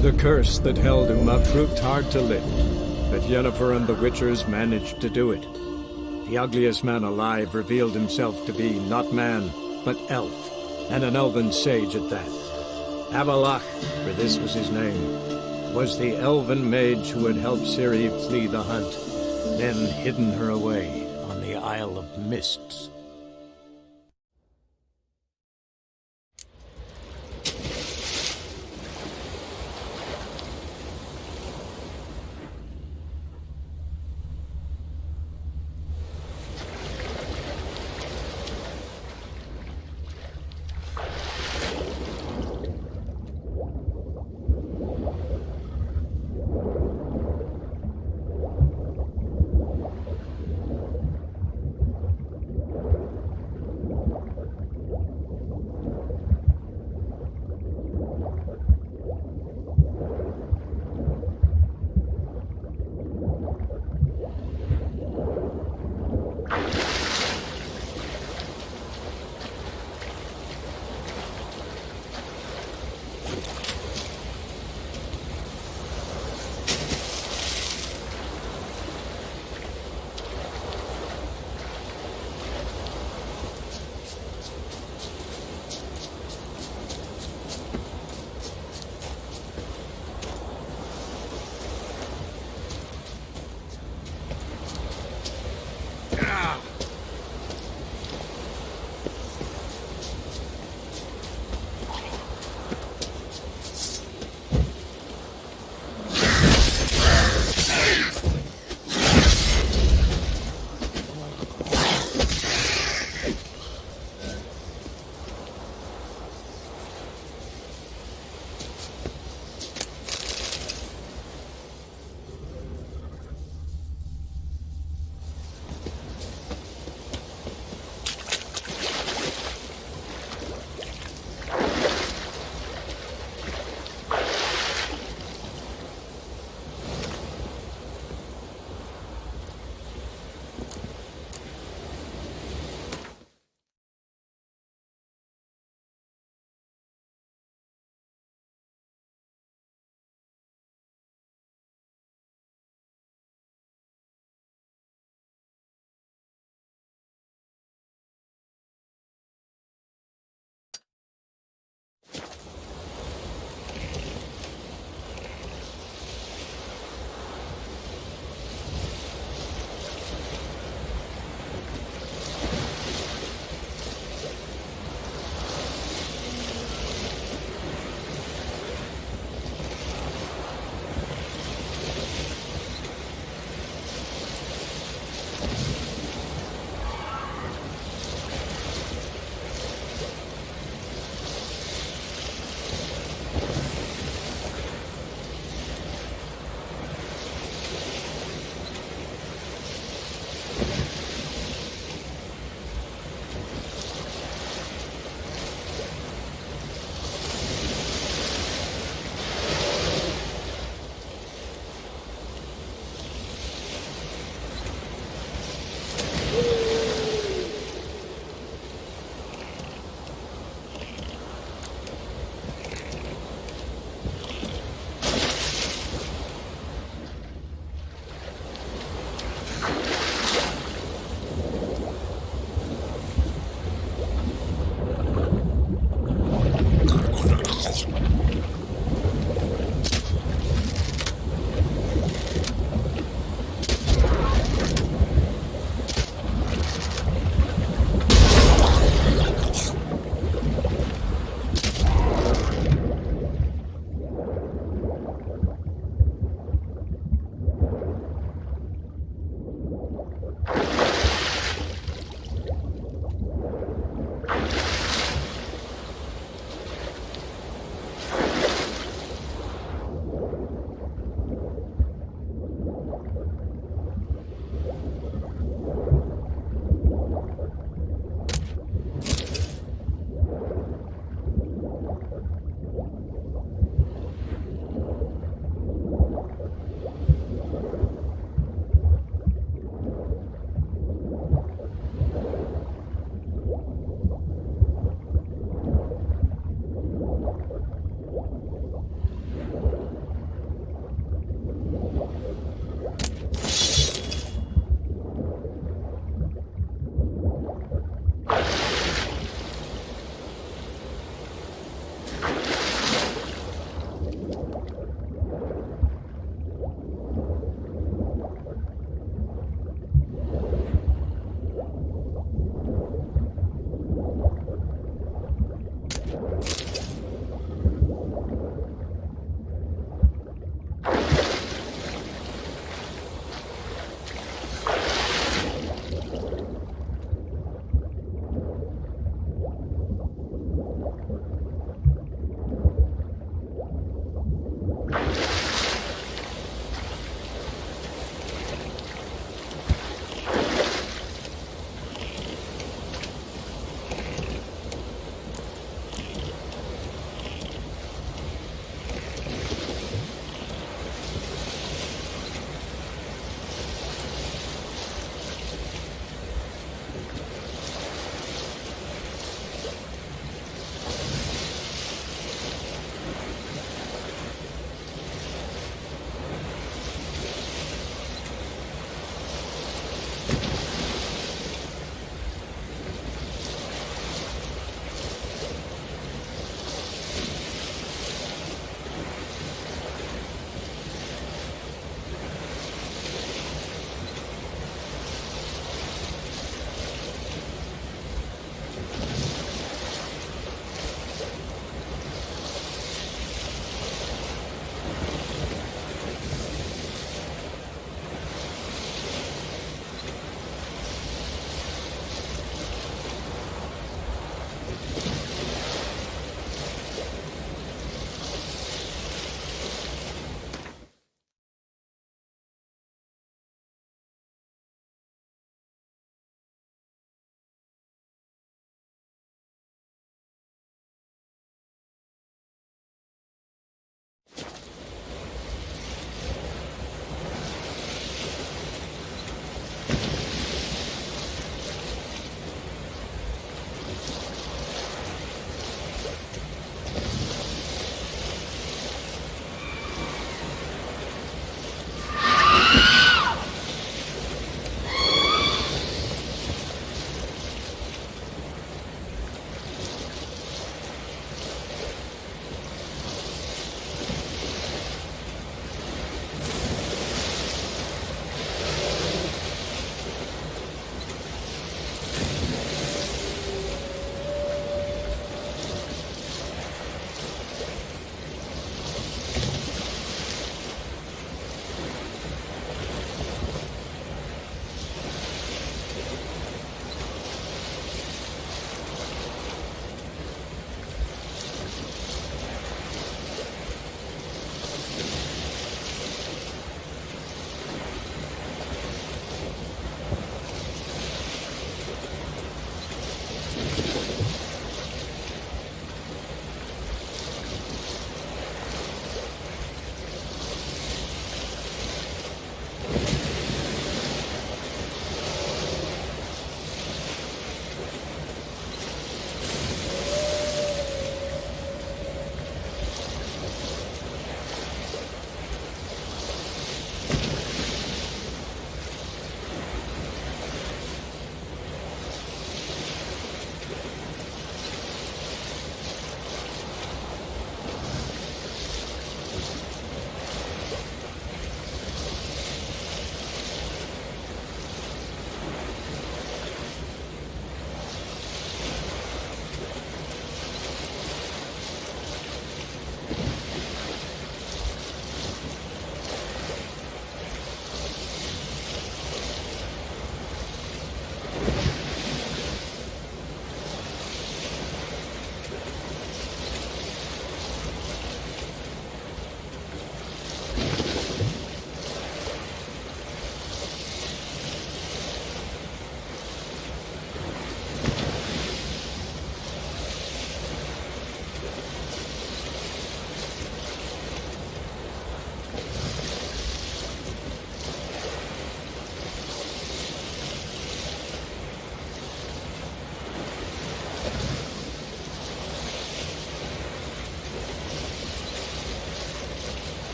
The curse that held Uma proved hard to lift, but Yennefer and the Witchers managed to do it. The ugliest man alive revealed himself to be not man, but elf, and an elven sage at that. Avalach, for this was his name, was the elven mage who had helped Ciri flee the hunt, then hidden her away on the Isle of Mists.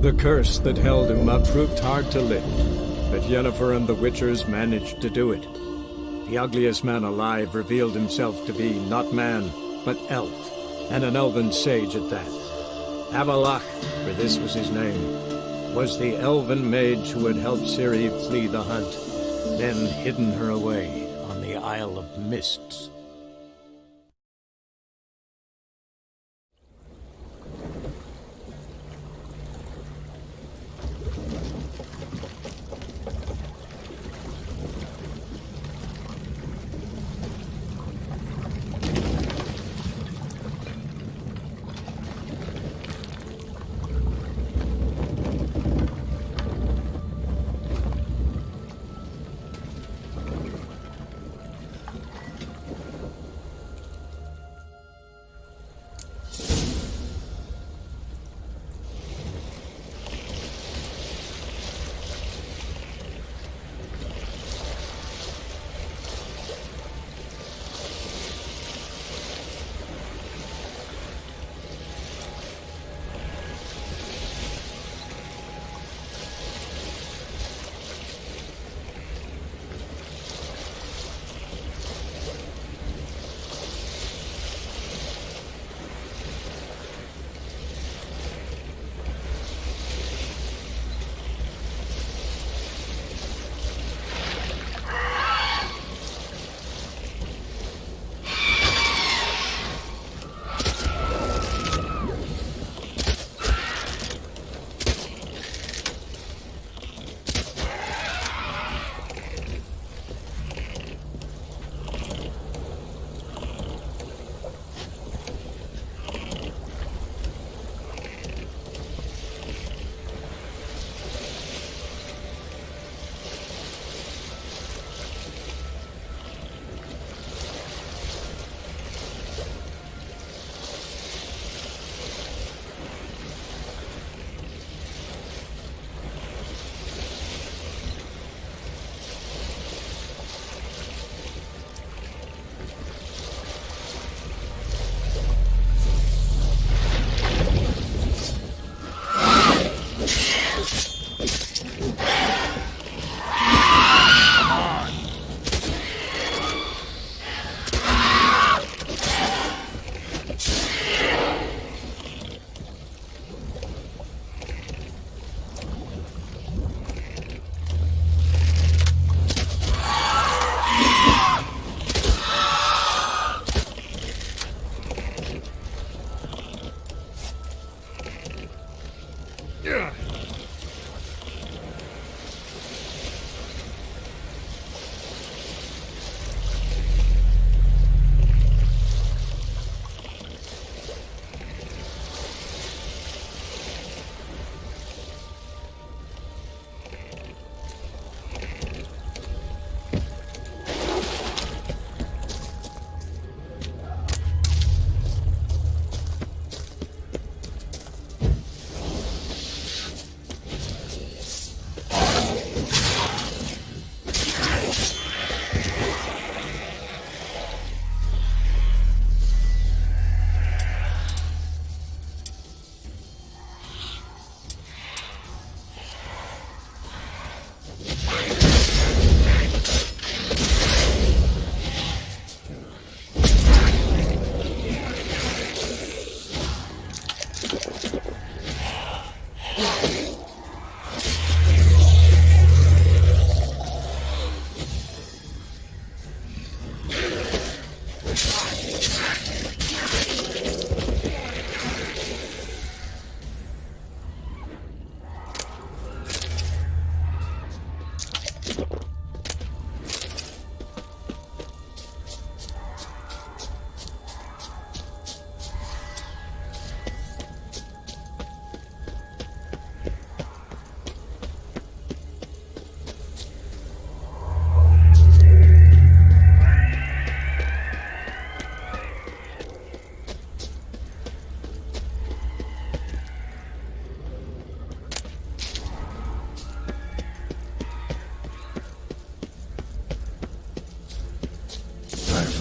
The curse that held Uma proved hard to lift, but Yennefer and the Witchers managed to do it. The ugliest man alive revealed himself to be not man, but elf, and an elven sage at that. Avalach, for this was his name, was the elven mage who had helped Ciri flee the hunt, then hidden her away on the Isle of Mists.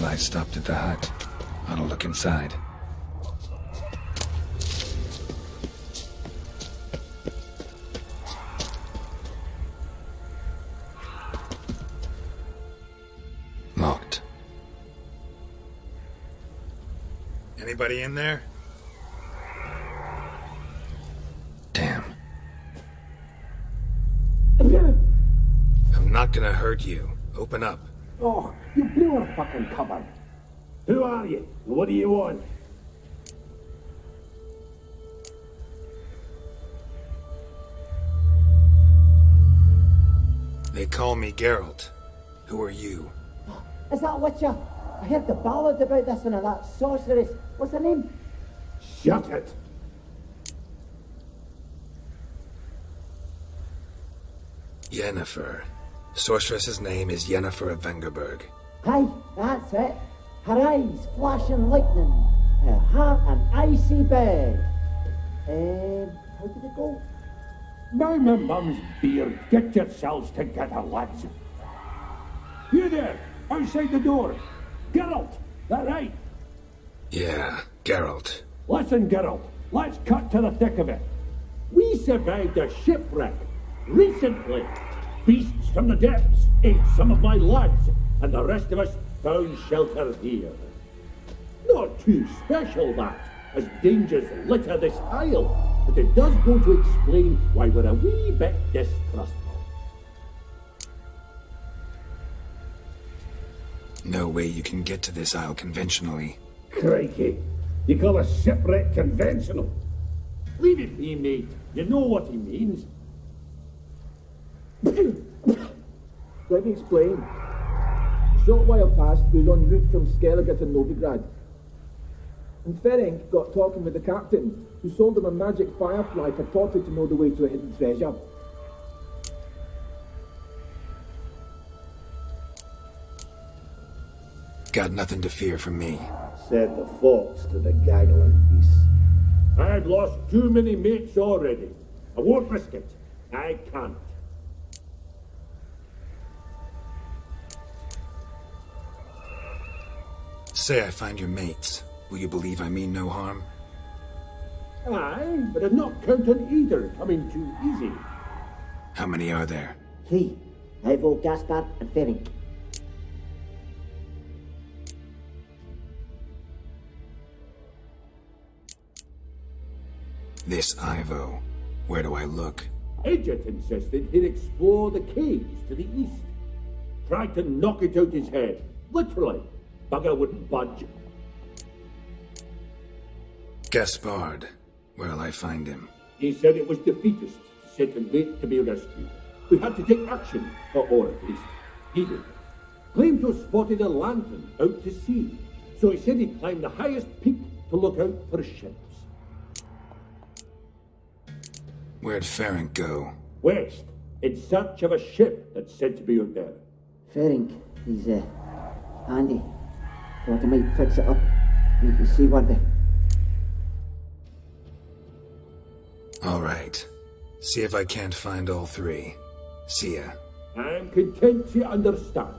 I stopped at the hut. I'll look inside. Anybody in there? Damn. I'm not gonna hurt you. Open up. Oh, you blew our fucking cover. Who are you? What do you want? They call me Geralt. Who are you? Is that Witcher? I heard the ballad about this and that sorceress. What's her name? Shut it! Yennefer. Sorceress's name is Yennefer of Vengerberg. Aye, that's it. Her eyes flashing lightning. Her heart an icy bed. How did it go? Now my mum's beard. Get yourselves together, lads. You there, outside the door. Geralt, that right? Yeah, Geralt. Listen, Geralt, let's cut to the thick of it. We survived a shipwreck recently. Beasts from the depths ate some of my lads, and the rest of us found shelter here. Not too special, that, as dangers litter this isle, but it does go to explain why we're a wee bit distrustful. No way you can get to this isle conventionally. Crikey, you call a shipwreck conventional? Leave it be, mate. You know what he means. Let me explain. A short while past, we was en route from Skellige to Novigrad. And Ferenc got talking with the captain, who sold him a magic firefly purported to know the way to a hidden treasure. Got nothing to fear from me. Said the fox to the gaggling beast. I've lost too many mates already. I won't risk it. I can't. Say I find your mates. Will you believe I mean no harm? Aye, but I'd not count on either coming too easy. How many are there? 3. Ivo, Gaspard, and Ferenc. This Ivo. Where do I look? Edget insisted he'd explore the caves to the east. Tried to knock it out his head. Literally. Bugger wouldn't budge. Gaspard. Where'll I find him? He said it was defeatist to sit and wait to be rescued. We had to take action, or at least he did. Claimed to have spotted a lantern out to sea, so he said he'd climb the highest peak to look out for ships. Where'd Ferenc go? West, in search of a ship that's said to be out there. Ferenc, he's handy. Thought I might fix it up. Make you see worthy. All right. See if I can't find all 3. See ya. I'm content to understand.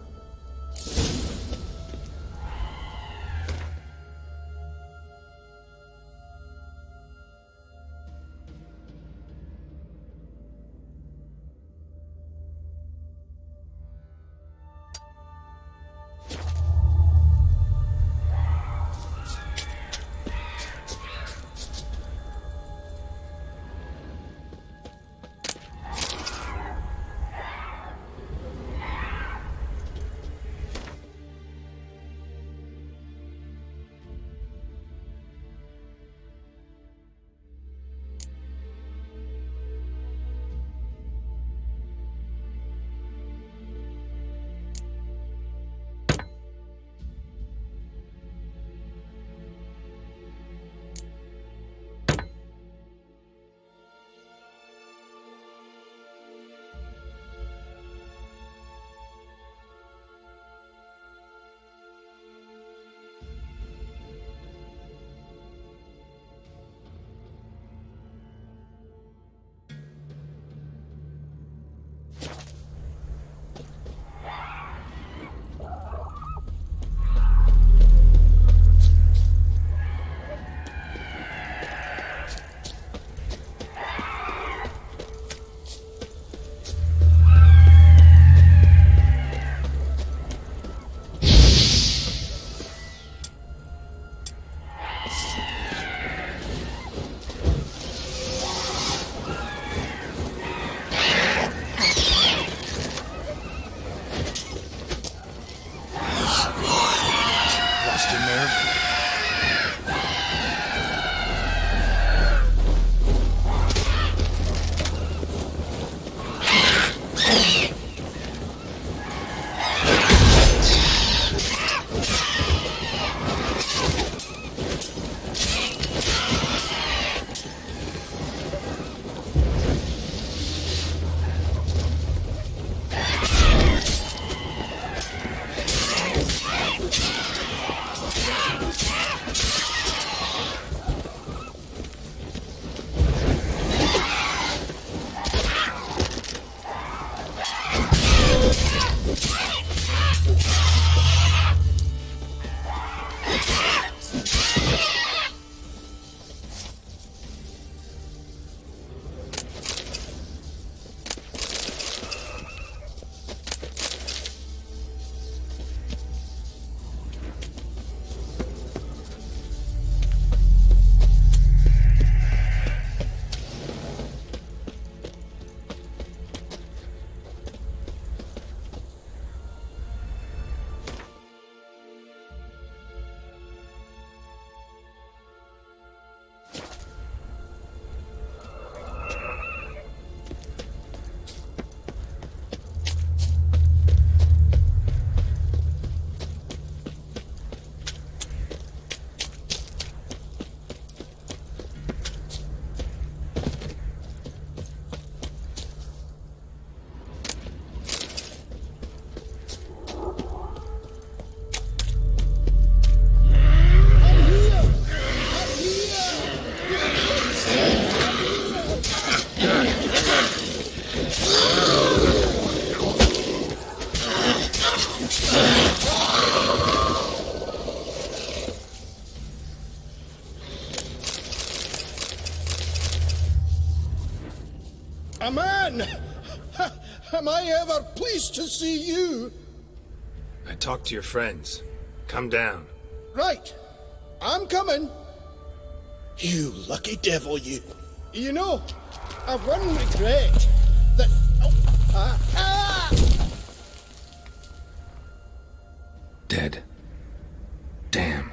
A man! Am I ever pleased to see you? I talked to your friends. Come down. Right. I'm coming. You lucky devil, you. You know, I've one regret. That... Dead. Damn.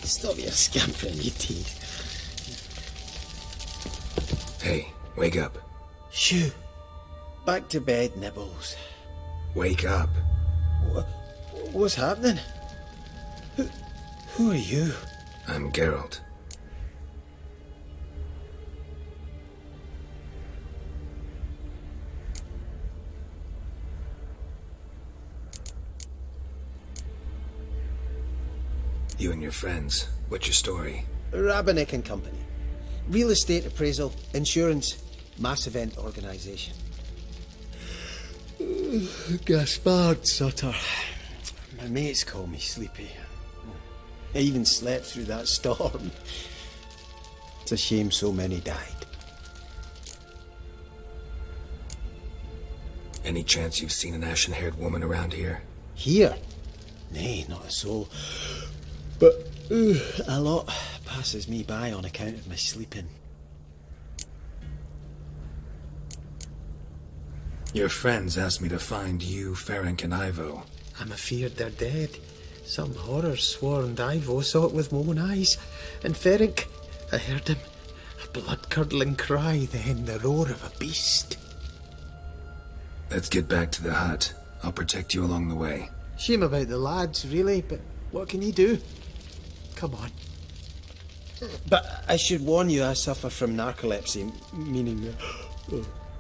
Stop your scampering, you teeth. Hey, wake up. Shoo. Back to bed, Nibbles. Wake up. What's happening? Who are you? I'm Geralt. You and your friends, what's your story? Rabbinick and Company. Real estate appraisal, insurance, mass event organisation. Gaspard Sutter. My mates call me Sleepy. I even slept through that storm. It's a shame so many died. Any chance you've seen an ashen-haired woman around here? Here? Nay, not a soul. But a lot passes me by on account of my sleeping. Your friends asked me to find you, Ferenc, and Ivo. I'm afeard they're dead. Some horror sworn Ivo saw it with my own eyes. And Ferenc, I heard him. A blood-curdling cry, then the roar of a beast. Let's get back to the hut. I'll protect you along the way. Shame about the lads, really, but what can you do? Come on. But I should warn you, I suffer from narcolepsy, meaning...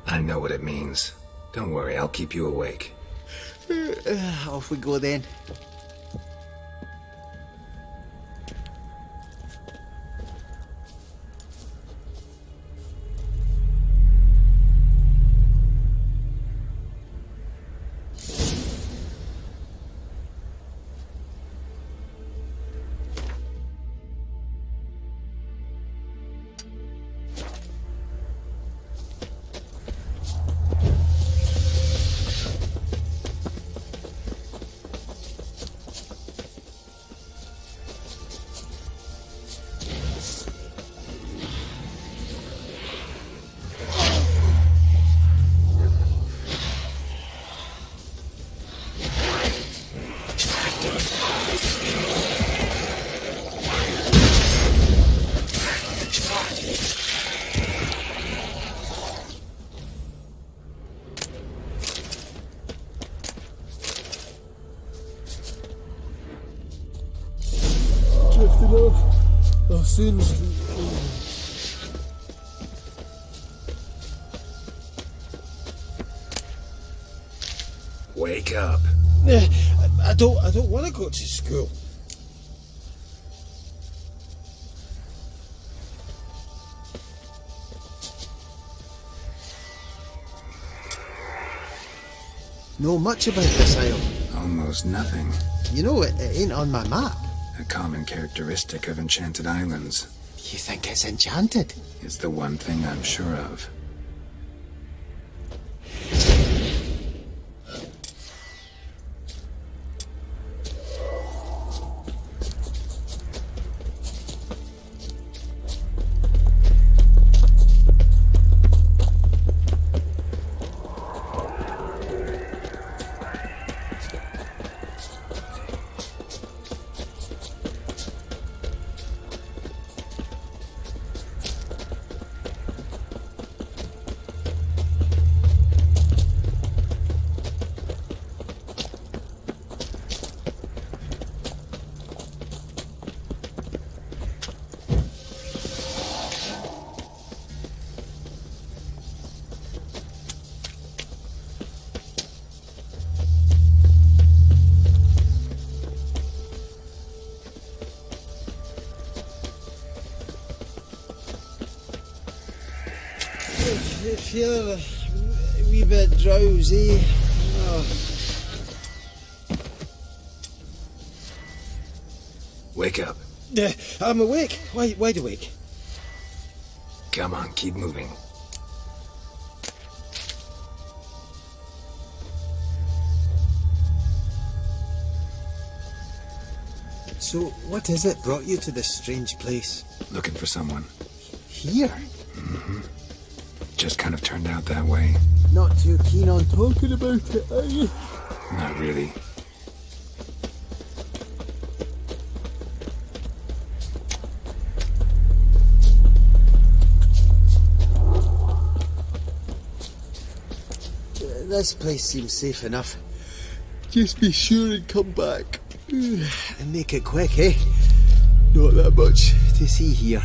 I know what it means. Don't worry, I'll keep you awake. Off we go then. Drifting off. I'll soon. Wake up. I don't want to go to school. Know much about this isle? Almost nothing. You know, it ain't on my map. A common characteristic of enchanted islands. You think it's enchanted? It's the one thing I'm sure of. I feel a wee bit drowsy. Oh. Wake up. I'm awake. Wide awake. Come on, keep moving. So, what is it brought you to this strange place? Looking for someone. Here? Just kind of turned out that way. Not too keen on talking about it, are you? Not really. This place seems safe enough. Just be sure and come back. And make it quick, eh? Not that much to see here.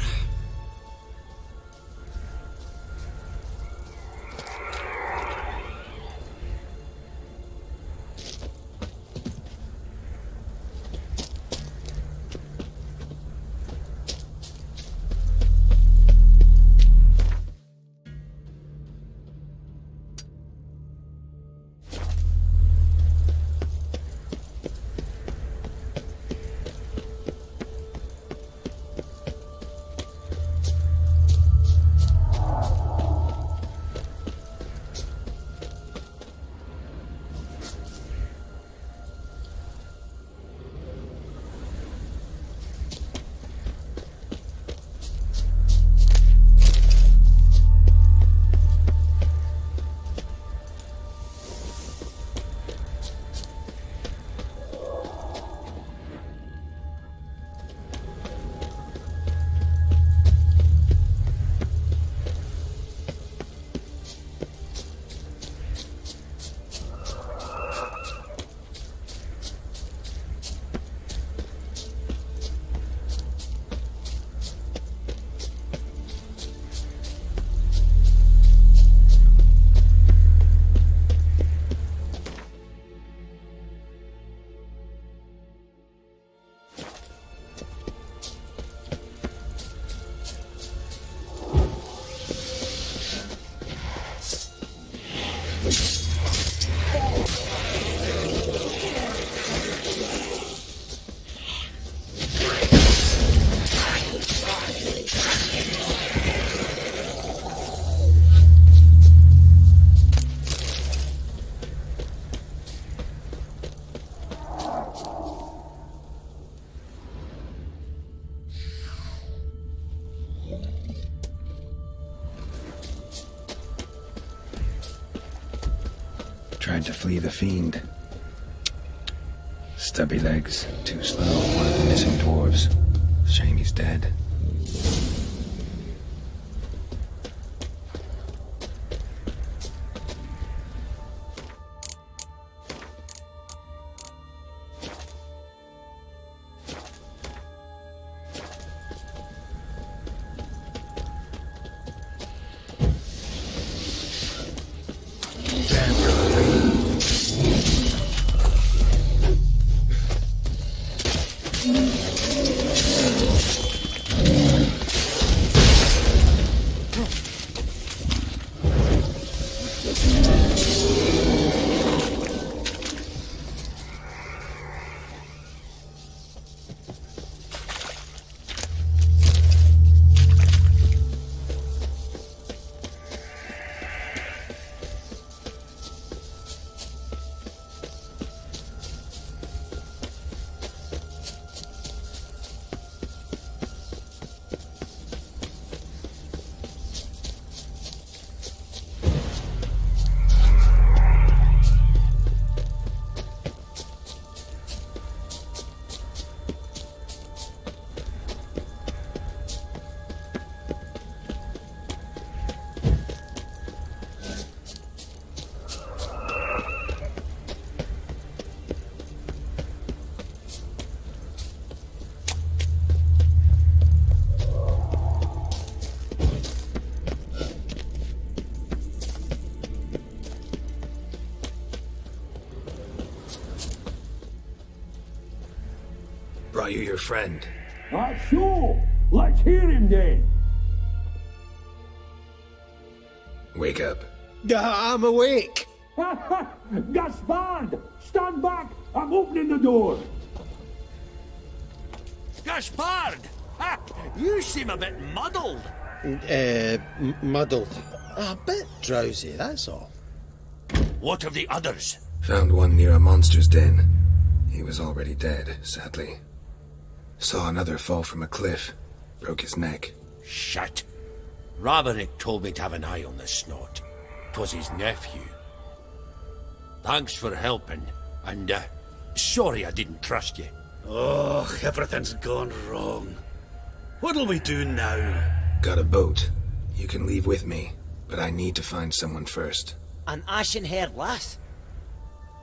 Tried to flee the fiend. Stubby legs, too slow, one of the missing dwarves. Shame he's dead. Brought you your friend. That's so. Let's hear him then. Wake up. I'm awake. Gaspard! Stand back! I'm opening the door! Gaspard! Ha! You seem a bit muddled. Muddled. A bit drowsy, that's all. What of the others? Found one near a monster's den. He was already dead, sadly. Saw another fall from a cliff. Broke his neck. Shit. Rabarick told me to have an eye on the snot. 'Twas his nephew. Thanks for helping, and sorry I didn't trust you. Oh, everything's gone wrong. What'll we do now? Got a boat. You can leave with me, but I need to find someone first. An ashen-haired lass?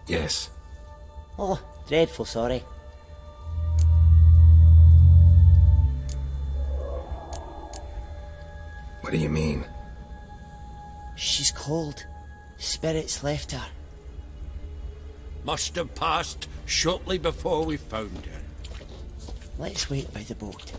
Yes. Oh, dreadful sorry. What do you mean? She's cold. Spirits left her. Must have passed shortly before we found her. Let's wait by the boat.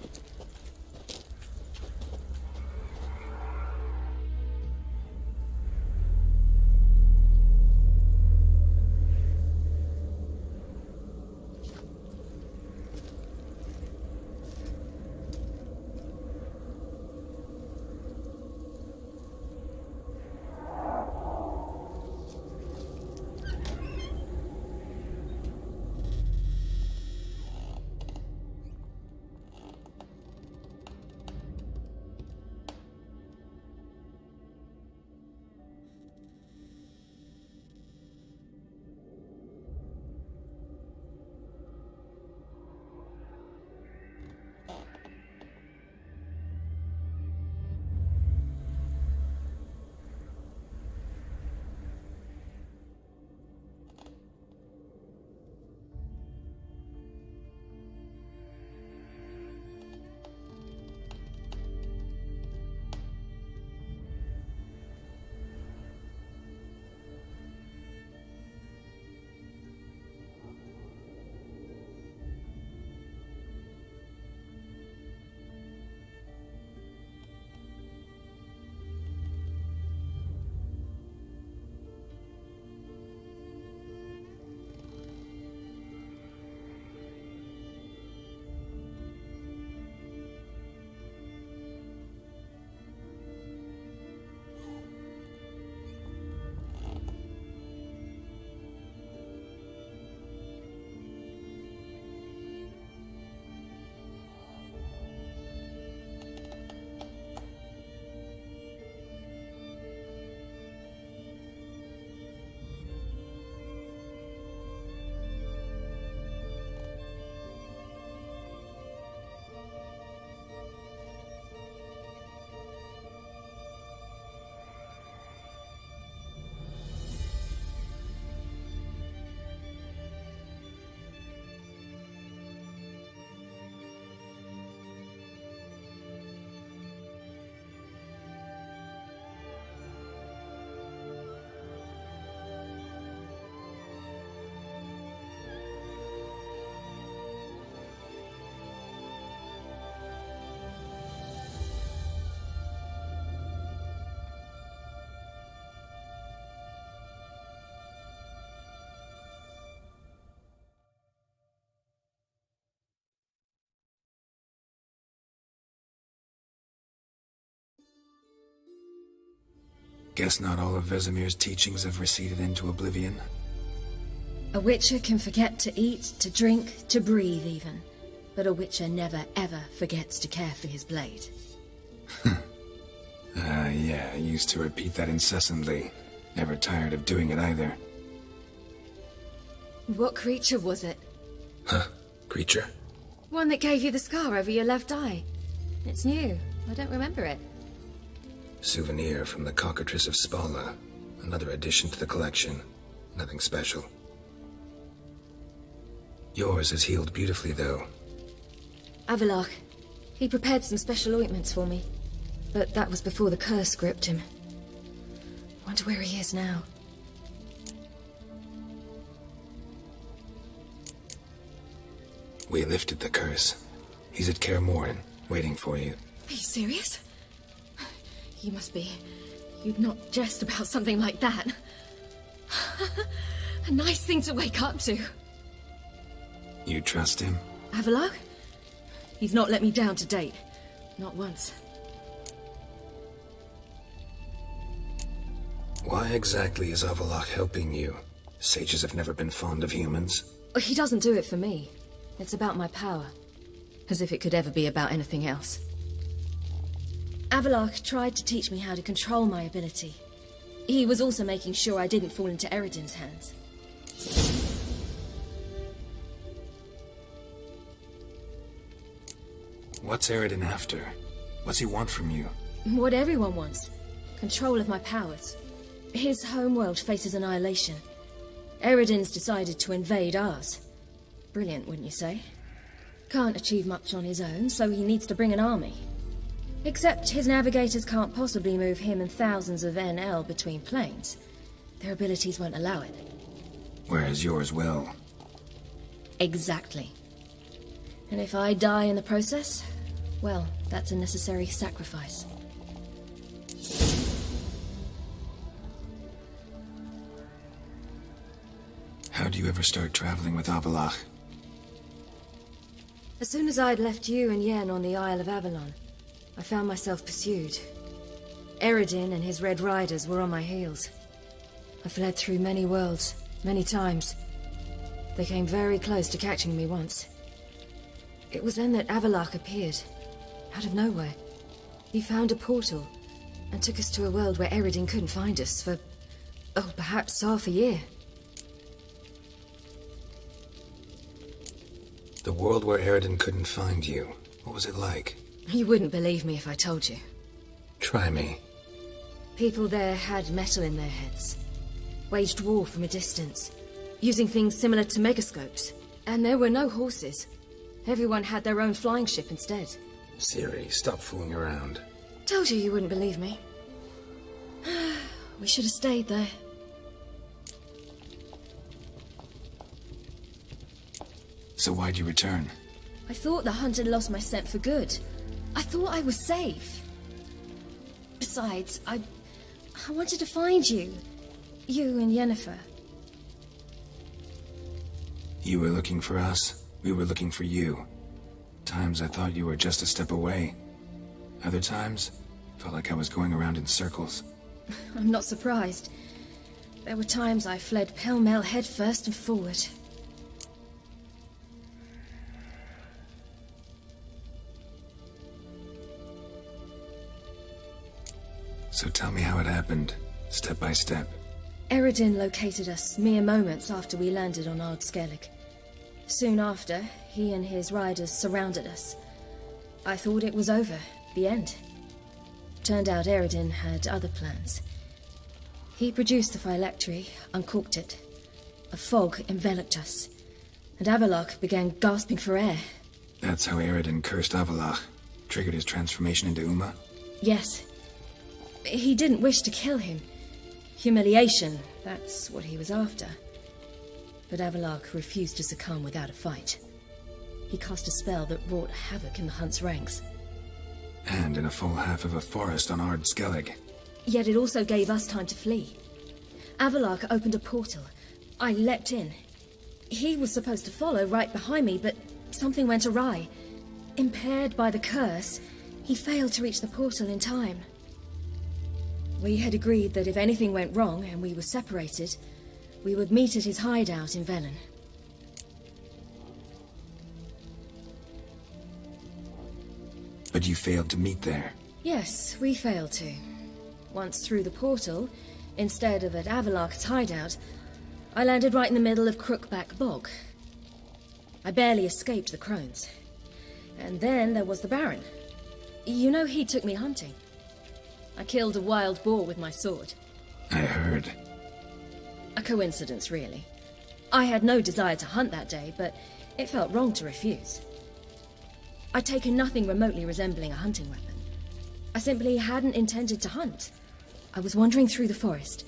Guess not all of Vesemir's teachings have receded into oblivion. A witcher can forget to eat, to drink, to breathe even. But a witcher never ever forgets to care for his blade. Yeah, I used to repeat that incessantly. Never tired of doing it either. What creature was it? Huh? Creature? One that gave you the scar over your left eye. It's new. I don't remember it. Souvenir from the Cockatrice of Spala. Another addition to the collection. Nothing special. Yours is healed beautifully, though. Avalok. He prepared some special ointments for me. But that was before the curse gripped him. Wonder where he is now. We lifted the curse. He's at Kaer Morhen, waiting for you. Are you serious? You must be. You'd not jest about something like that. A nice thing to wake up to. You trust him? Avalok? He's not let me down to date. Not once. Why exactly is Avalok helping you? Sages have never been fond of humans. He doesn't do it for me. It's about my power. As if it could ever be about anything else. Avalok tried to teach me how to control my ability. He was also making sure I didn't fall into Eredin's hands. What's Eredin after? What's he want from you? What everyone wants. Control of my powers. His homeworld faces annihilation. Eredin's decided to invade ours. Brilliant, wouldn't you say? Can't achieve much on his own, so he needs to bring an army. Except his navigators can't possibly move him and thousands of NL between planes. Their abilities won't allow it. Whereas yours will. Exactly. And if I die in the process, well, that's a necessary sacrifice. How do you ever start traveling with Avalok? As soon as I'd left you and Yen on the Isle of Avalon, I found myself pursued. Eredin and his Red Riders were on my heels. I fled through many worlds, many times. They came very close to catching me once. It was then that Avalok appeared, out of nowhere. He found a portal, and took us to a world where Eredin couldn't find us for, perhaps half a year. The world where Eredin couldn't find you. What was it like? You wouldn't believe me if I told you. Try me. People there had metal in their heads. Waged war from a distance, using things similar to megascopes. And there were no horses. Everyone had their own flying ship instead. Ciri, stop fooling around. Told you wouldn't believe me. We should have stayed there. So why'd you return? I thought the hunt had lost my scent for good. I thought I was safe. Besides, I wanted to find you. You and Yennefer. You were looking for us. We were looking for you. Times I thought you were just a step away. Other times, felt like I was going around in circles. I'm not surprised. There were times I fled pell-mell head first and forward. So tell me how it happened, step by step. Eredin located us mere moments after we landed on Ard Skellig. Soon after, he and his riders surrounded us. I thought it was over, the end. Turned out Eredin had other plans. He produced the phylactery, uncorked it. A fog enveloped us, and Avalok began gasping for air. That's how Eredin cursed Avalok, triggered his transformation into Uma? Yes. He didn't wish to kill him. Humiliation, that's what he was after. But Avalok refused to succumb without a fight. He cast a spell that wrought havoc in the hunt's ranks. And in a full half of a forest on Ard Skellig. Yet it also gave us time to flee. Avalok opened a portal. I leapt in. He was supposed to follow right behind me, but something went awry. Impaired by the curse, he failed to reach the portal in time. We had agreed that if anything went wrong and we were separated, we would meet at his hideout in Velen. But you failed to meet there. Yes, we failed to. Once through the portal, instead of at Avalok's hideout, I landed right in the middle of Crookback Bog. I barely escaped the crones. And then there was the Baron. You know, he took me hunting. I killed a wild boar with my sword. I heard. A coincidence, really. I had no desire to hunt that day, but it felt wrong to refuse. I'd taken nothing remotely resembling a hunting weapon. I simply hadn't intended to hunt. I was wandering through the forest,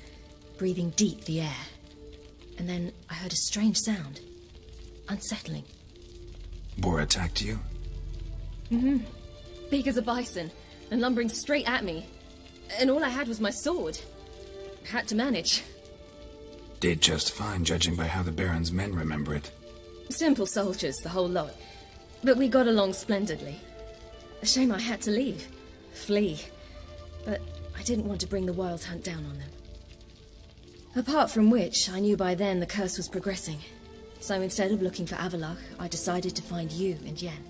breathing deep the air. And then I heard a strange sound. Unsettling. Boar attacked you? Mm-hmm. Big as a bison, and lumbering straight at me. And all I had was my sword. Had to manage. Did just fine, judging by how the Baron's men remember it. Simple soldiers, the whole lot. But we got along splendidly. A shame I had to leave. Flee. But I didn't want to bring the wild hunt down on them. Apart from which, I knew by then the curse was progressing. So instead of looking for Avalok, I decided to find you and Yen.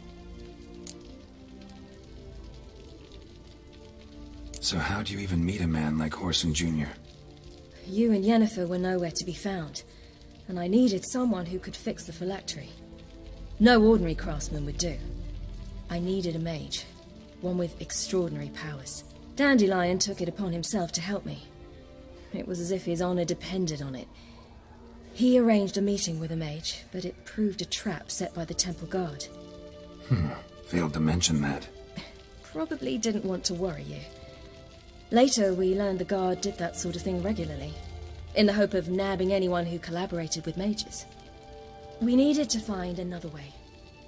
So how do you even meet a man like Horson Jr.? You and Yennefer were nowhere to be found, and I needed someone who could fix the phylactery. No ordinary craftsman would do. I needed a mage, one with extraordinary powers. Dandelion took it upon himself to help me. It was as if his honor depended on it. He arranged a meeting with a mage, but it proved a trap set by the temple guard. Failed to mention that. Probably didn't want to worry you. Later, we learned the guard did that sort of thing regularly, in the hope of nabbing anyone who collaborated with mages. We needed to find another way.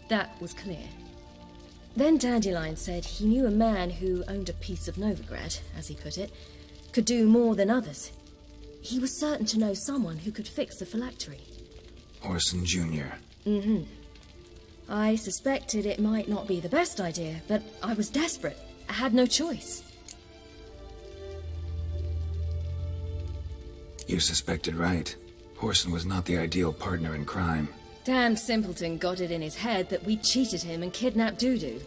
That was clear. Then Dandelion said he knew a man who owned a piece of Novigrad, as he put it, could do more than others. He was certain to know someone who could fix the phylactery. Horson Jr. Mm-hmm. I suspected it might not be the best idea, but I was desperate. I had no choice. You suspected right. Horson was not the ideal partner in crime. Damn simpleton got it in his head that we cheated him and kidnapped Dudu.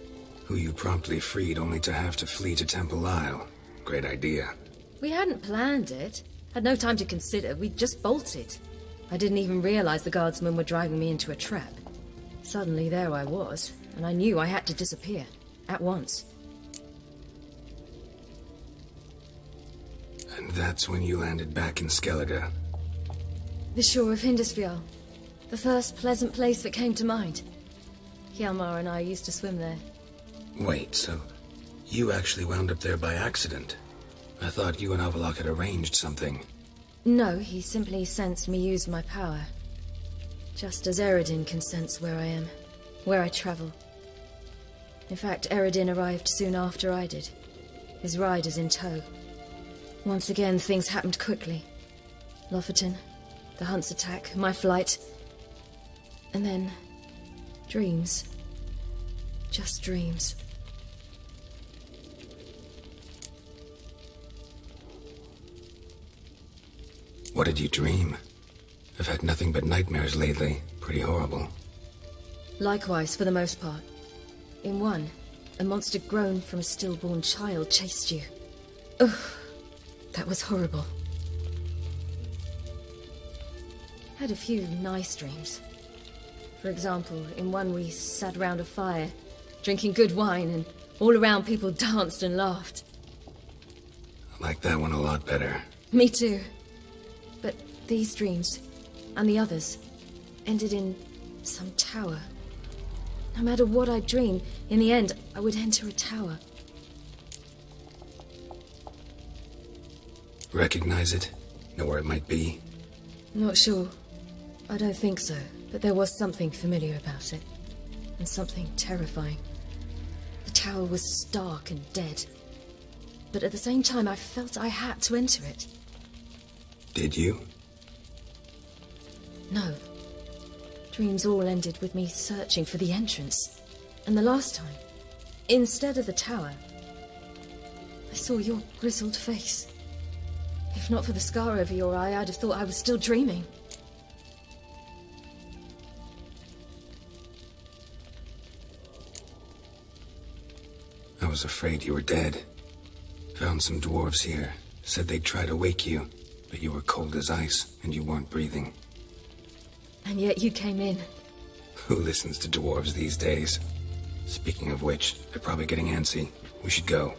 Who you promptly freed only to have to flee to Temple Isle. Great idea. We hadn't planned it. Had no time to consider. We just bolted. I didn't even realize the guardsmen were driving me into a trap. Suddenly there I was, and I knew I had to disappear. At once. And that's when you landed back in Skellige. The shore of Hindisfjall. The first pleasant place that came to mind. Hjalmar and I used to swim there. Wait, so you actually wound up there by accident? I thought you and Avalok had arranged something. No, he simply sensed me use my power. Just as Eredin can sense where I am, where I travel. In fact, Eredin arrived soon after I did. His riders in tow. Once again, things happened quickly. Lofoten, the hunt's attack, my flight. And then, dreams. Just dreams. What did you dream? I've had nothing but nightmares lately. Pretty horrible. Likewise, for the most part. In one, a monster grown from a stillborn child chased you. Ugh, that was horrible. Had a few nice dreams. For example, in one we sat around a fire, drinking good wine, and all around people danced and laughed. I like that one a lot better. Me too. But these dreams, and the others, ended in some tower. No matter what I dreamed, in the end, I would enter a tower. Recognize it? Know where it might be? Not sure. I don't think so, but there was something familiar about it. And something terrifying. The tower was stark and dead. But at the same time, I felt I had to enter it. Did you? No. Dreams all ended with me searching for the entrance. And the last time, instead of the tower, I saw your grizzled face. If not for the scar over your eye, I'd have thought I was still dreaming. I was afraid you were dead. Found some dwarves here. Said they'd try to wake you, but you were cold as ice and you weren't breathing. And yet you came in. Who listens to dwarves these days? Speaking of which, they're probably getting antsy. We should go.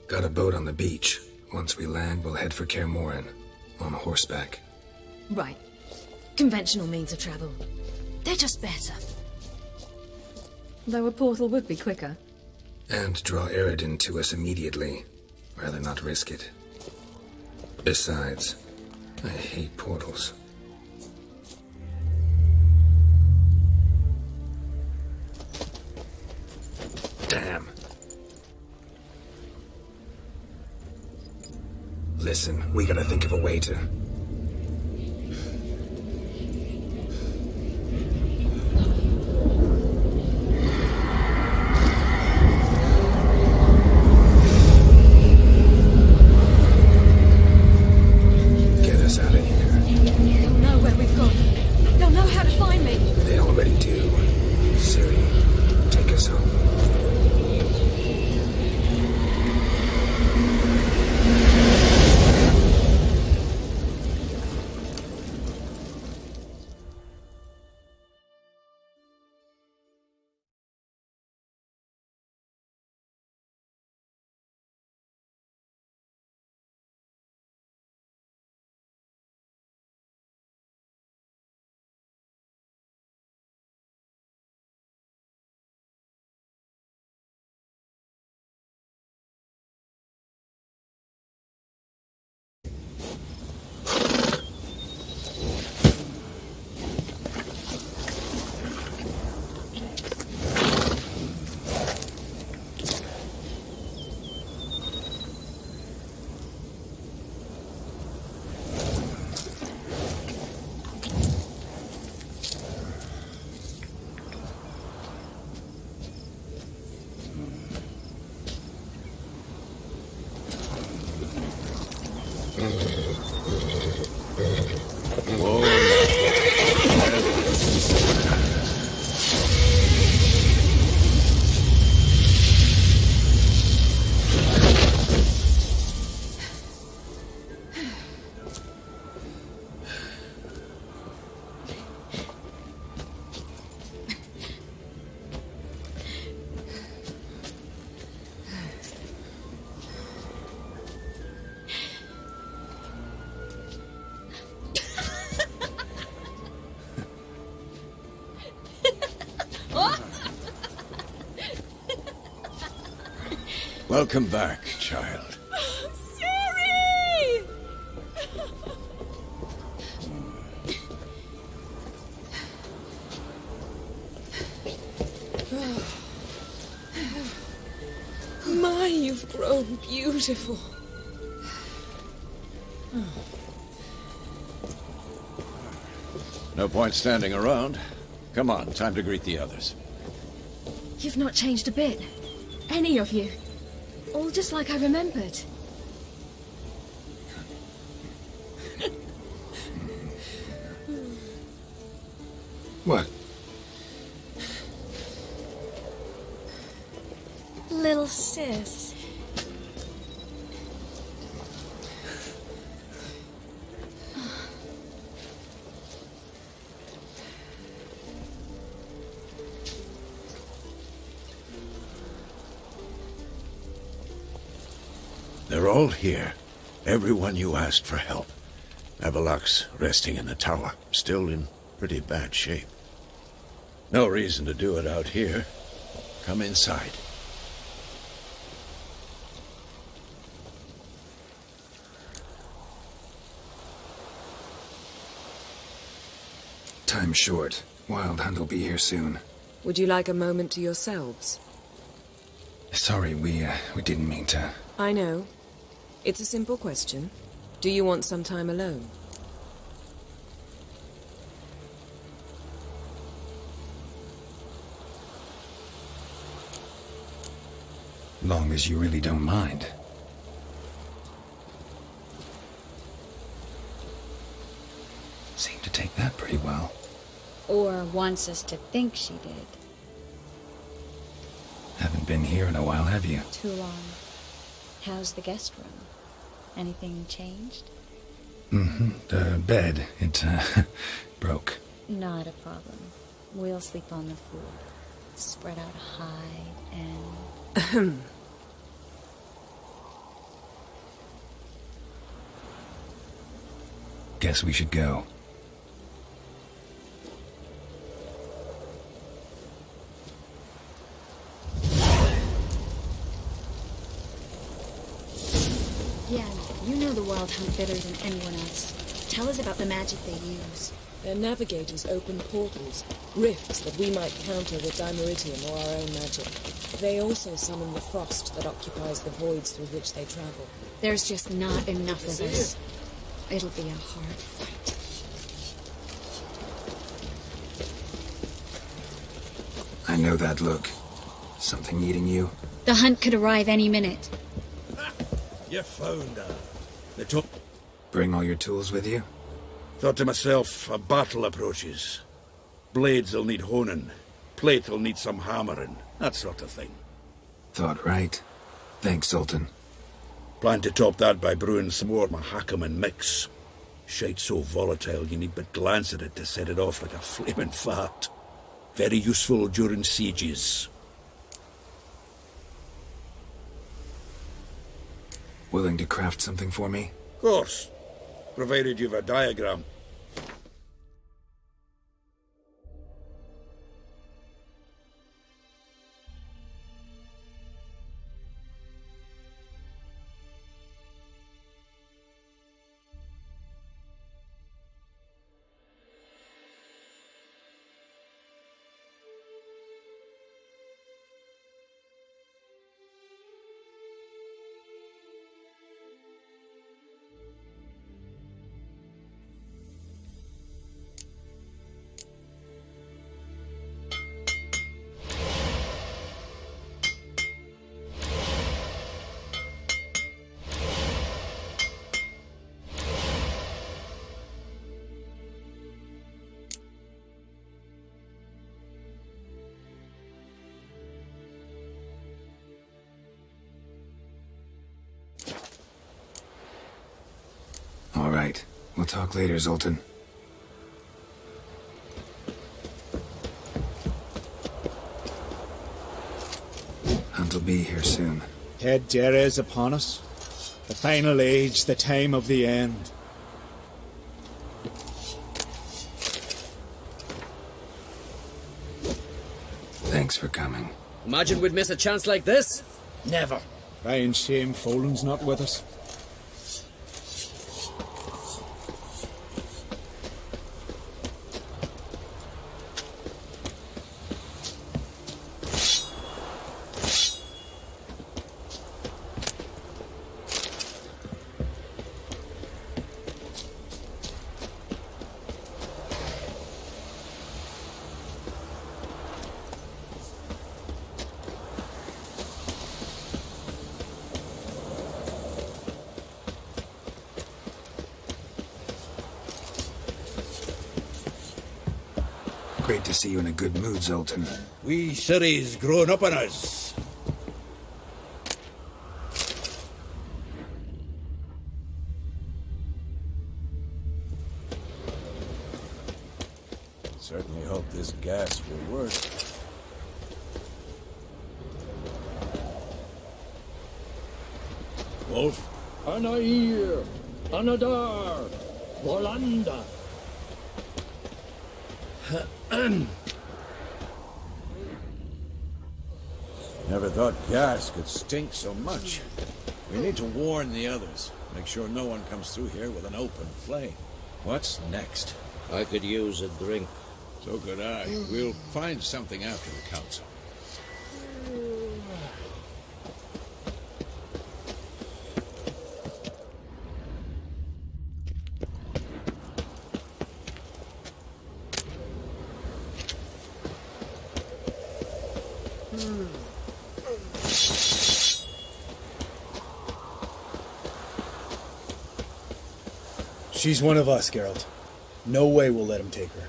Got a boat on the beach. Once we land, we'll head for Kaer Morhen. On horseback. Right. Conventional means of travel. They're just better. Though a portal would be quicker. And draw Eredin to us immediately. Rather not risk it. Besides, I hate portals. Damn. Listen, we gotta think of a way to... Get us out of here. They'll know where we've gone. They'll know how to find me. They already do. Ciri, take us home. Welcome back, child. Ciri! My, you've grown beautiful. No point standing around. Come on, time to greet the others. You've not changed a bit. Any of you. All just like I remembered. What? Little sis. They're all here. Everyone you asked for help. Avalok's resting in the tower, still in pretty bad shape. No reason to do it out here. Come inside. Time's short. Wild Hunt will be here soon. Would you like a moment to yourselves? Sorry, we didn't mean to... I know. It's a simple question. Do you want some time alone? Long as you really don't mind. Seemed to take that pretty well. Or wants us to think she did. Haven't been here in a while, have you? Too long. How's the guest room? Anything changed? The bed, it, broke. Not a problem. We'll sleep on the floor. Spread out high and... Guess we should go. Yeah, you know the Wild Hunt better than anyone else. Tell us about the magic they use. Their navigators open portals, rifts that we might counter with Dimeritium or our own magic. They also summon the frost that occupies the voids through which they travel. There's just not enough of us. It'll be a hard fight. I know that look. Something eating you? The hunt could arrive any minute. You found her. They took... Bring all your tools with you? Thought to myself, a battle approaches. Blades will need honing. Plate will need some hammering. That sort of thing. Thought right. Thanks, Sultan. Plan to top that by brewing some more Mahakam and mix. Shite so volatile you need but glance at it to set it off like a flaming fart. Very useful during sieges. Willing to craft something for me? Of course. Provided you've a diagram. All right. We'll talk later, Zoltan. Hunt will be here soon. Head Dere is upon us. The final age, the time of the end. Thanks for coming. Imagine we'd miss a chance like this? Never. Crying shame Folan's not with us. Great to see you in a good mood, Zoltan. We Ciri's grown up on us. Certainly hope this gas will work. Wolf? Anair, Anadar, Volanda. Never thought gas could stink so much. We need to warn the others. Make sure no one comes through here with an open flame. What's next? I could use a drink. So could I. We'll find something after the council. She's one of us, Geralt. No way we'll let him take her.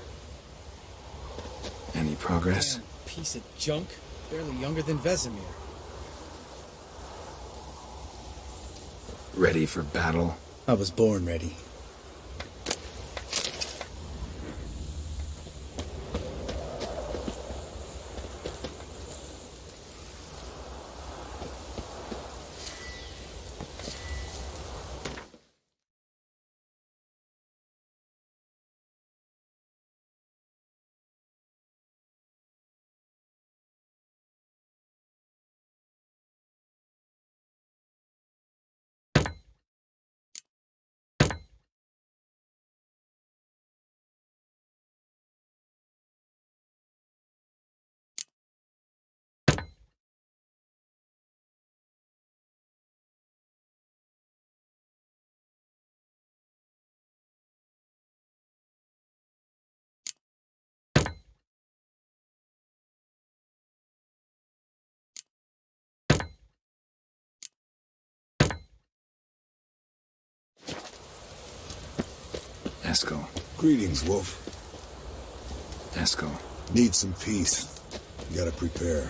Any progress? Damn piece of junk. Barely younger than Vesemir. Ready for battle? I was born ready. Eskel. Greetings, Wolf. Eskel. Need some peace. You gotta prepare.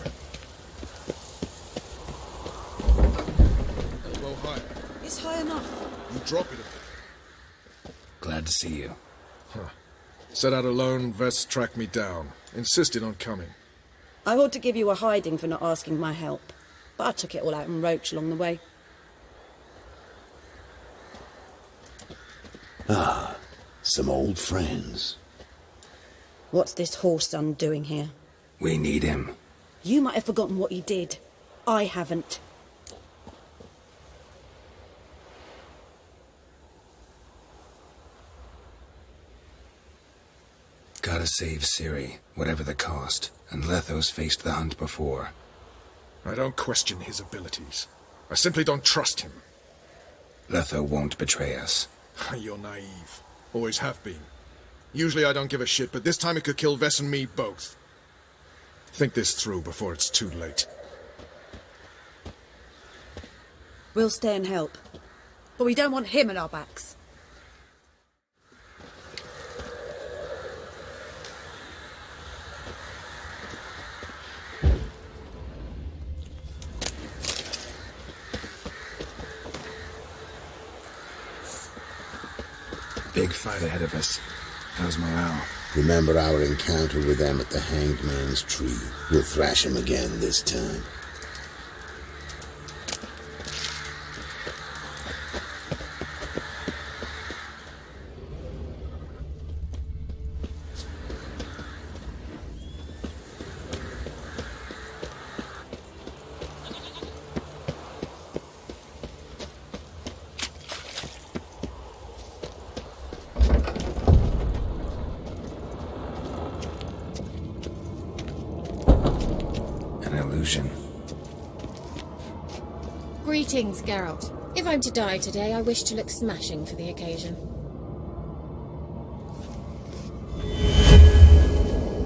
Elbow higher. It's high enough. You drop it a bit. Glad to see you. Huh. Set out alone, Vest tracked me down. Insisted on coming. I ought to give you a hiding for not asking my help, but I took it all out in Roach along the way. Ah, some old friends. What's this horse son doing here? We need him. You might have forgotten what he did. I haven't. Gotta save Ciri, whatever the cost. And Letho's faced the hunt before. I don't question his abilities. I simply don't trust him. Letho won't betray us. You're naive. Always have been. Usually I don't give a shit, but this time it could kill Vess and me both. Think this through before it's too late. We'll stay and help. But we don't want him at our backs. Big fight ahead of us. How's morale? Remember our encounter with them at the Hanged Man's Tree. We'll thrash them again this time. Greetings, Geralt. If I'm to die today, I wish to look smashing for the occasion.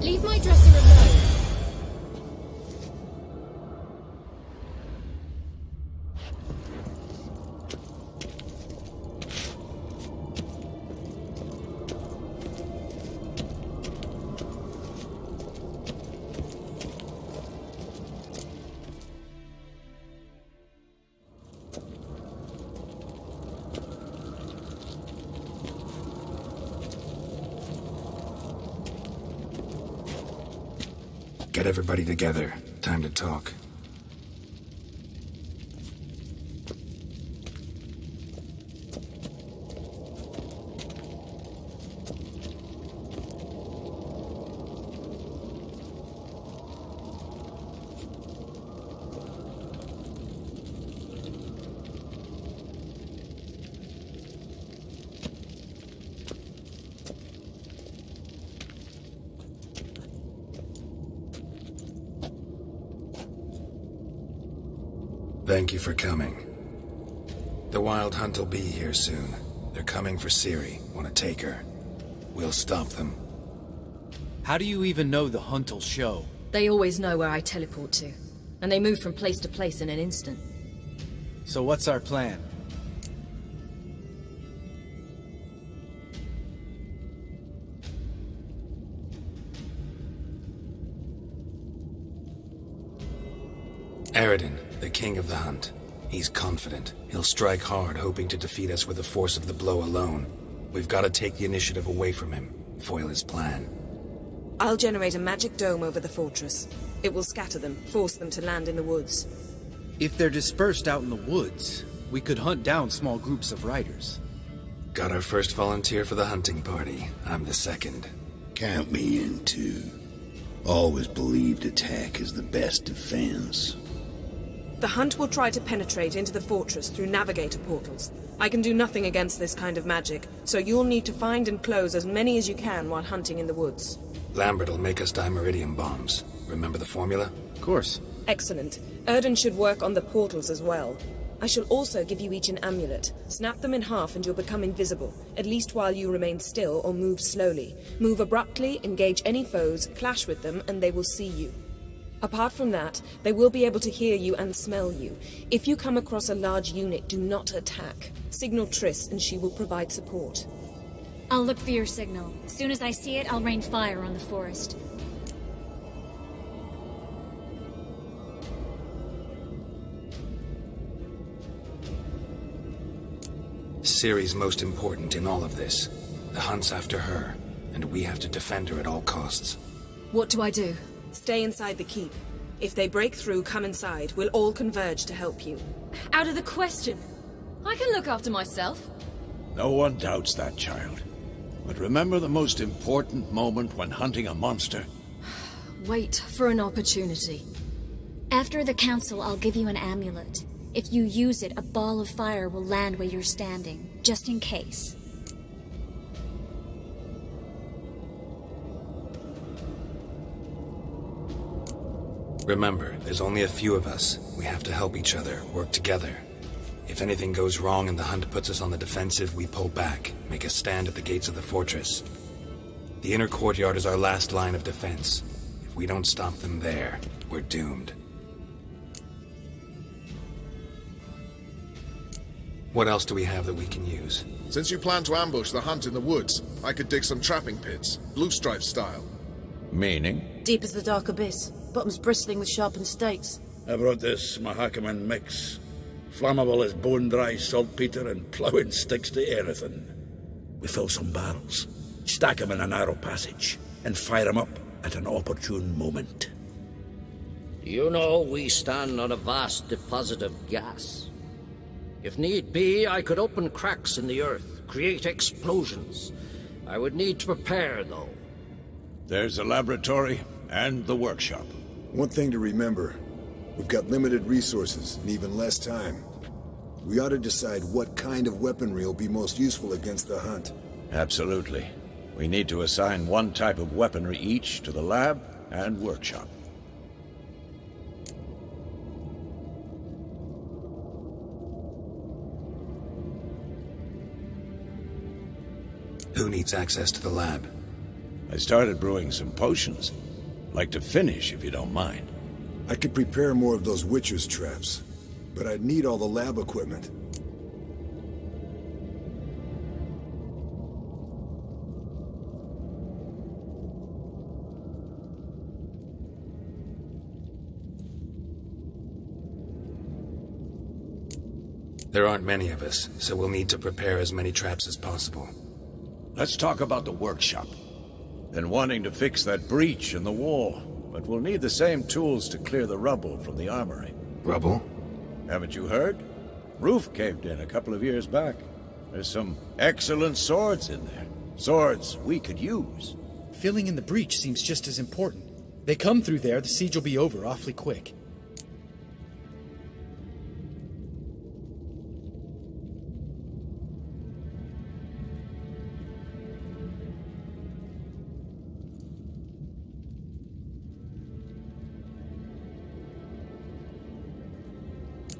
Leave my dresser alone. Get everybody together. Time to talk. Thank you for coming. The Wild Hunt will be here soon. They're coming for Ciri. Want to take her. We'll stop them. How do you even know the hunt will show? They always know where I teleport to. And they move from place to place in an instant. So what's our plan? Aradin, the king of the hunt. He's confident. He'll strike hard, hoping to defeat us with the force of the blow alone. We've got to take the initiative away from him, foil his plan. I'll generate a magic dome over the fortress. It will scatter them, force them to land in the woods. If they're dispersed out in the woods, we could hunt down small groups of riders. Got our first volunteer for the hunting party. I'm the second. Count me in too. Always believed attack is the best defense. The hunt will try to penetrate into the fortress through navigator portals. I can do nothing against this kind of magic, so you'll need to find and close as many as you can while hunting in the woods. Lambert'll make us dimeridium bombs. Remember the formula? Of course. Excellent. Erden should work on the portals as well. I shall also give you each an amulet. Snap them in half and you'll become invisible, at least while you remain still or move slowly. Move abruptly, engage any foes, clash with them, and they will see you. Apart from that, they will be able to hear you and smell you. If you come across a large unit, do not attack. Signal Triss and she will provide support. I'll look for your signal. As soon as I see it, I'll rain fire on the forest. Ciri's most important in all of this. The hunt's after her, and we have to defend her at all costs. What do I do? Stay inside the keep. If they break through, come inside. We'll all converge to help you. Out of the question. I can look after myself. No one doubts that, child. But remember the most important moment when hunting a monster? Wait for an opportunity. After the council, I'll give you an amulet. If you use it, a ball of fire will land where you're standing, just in case. Remember, there's only a few of us. We have to help each other, work together. If anything goes wrong and the hunt puts us on the defensive, we pull back, make a stand at the gates of the fortress. The inner courtyard is our last line of defense. If we don't stop them there, we're doomed. What else do we have that we can use? Since you plan to ambush the hunt in the woods, I could dig some trapping pits, blue stripe style. Meaning? Deep as the dark abyss, bottoms bristling with sharpened stakes. I brought this Mahakaman mix. Flammable as bone-dry saltpeter and ploughing sticks to anything. We fill some barrels, stack them in a narrow passage, and fire them up at an opportune moment. You know, we stand on a vast deposit of gas. If need be, I could open cracks in the earth, create explosions. I would need to prepare, though. There's a laboratory and the workshop. One thing to remember, we've got limited resources and even less time. We ought to decide what kind of weaponry will be most useful against the hunt. Absolutely. We need to assign one type of weaponry each to the lab and workshop. Who needs access to the lab? I started brewing some potions. Like to finish, if you don't mind. I could prepare more of those Witcher's traps, but I'd need all the lab equipment. There aren't many of us, so we'll need to prepare as many traps as possible. Let's talk about the workshop. Been wanting to fix that breach in the wall, but we'll need the same tools to clear the rubble from the armory. Rubble? Haven't you heard? Roof caved in a couple of years back. There's some excellent swords in there. Swords we could use. Filling in the breach seems just as important. They come through there, the siege will be over awfully quick.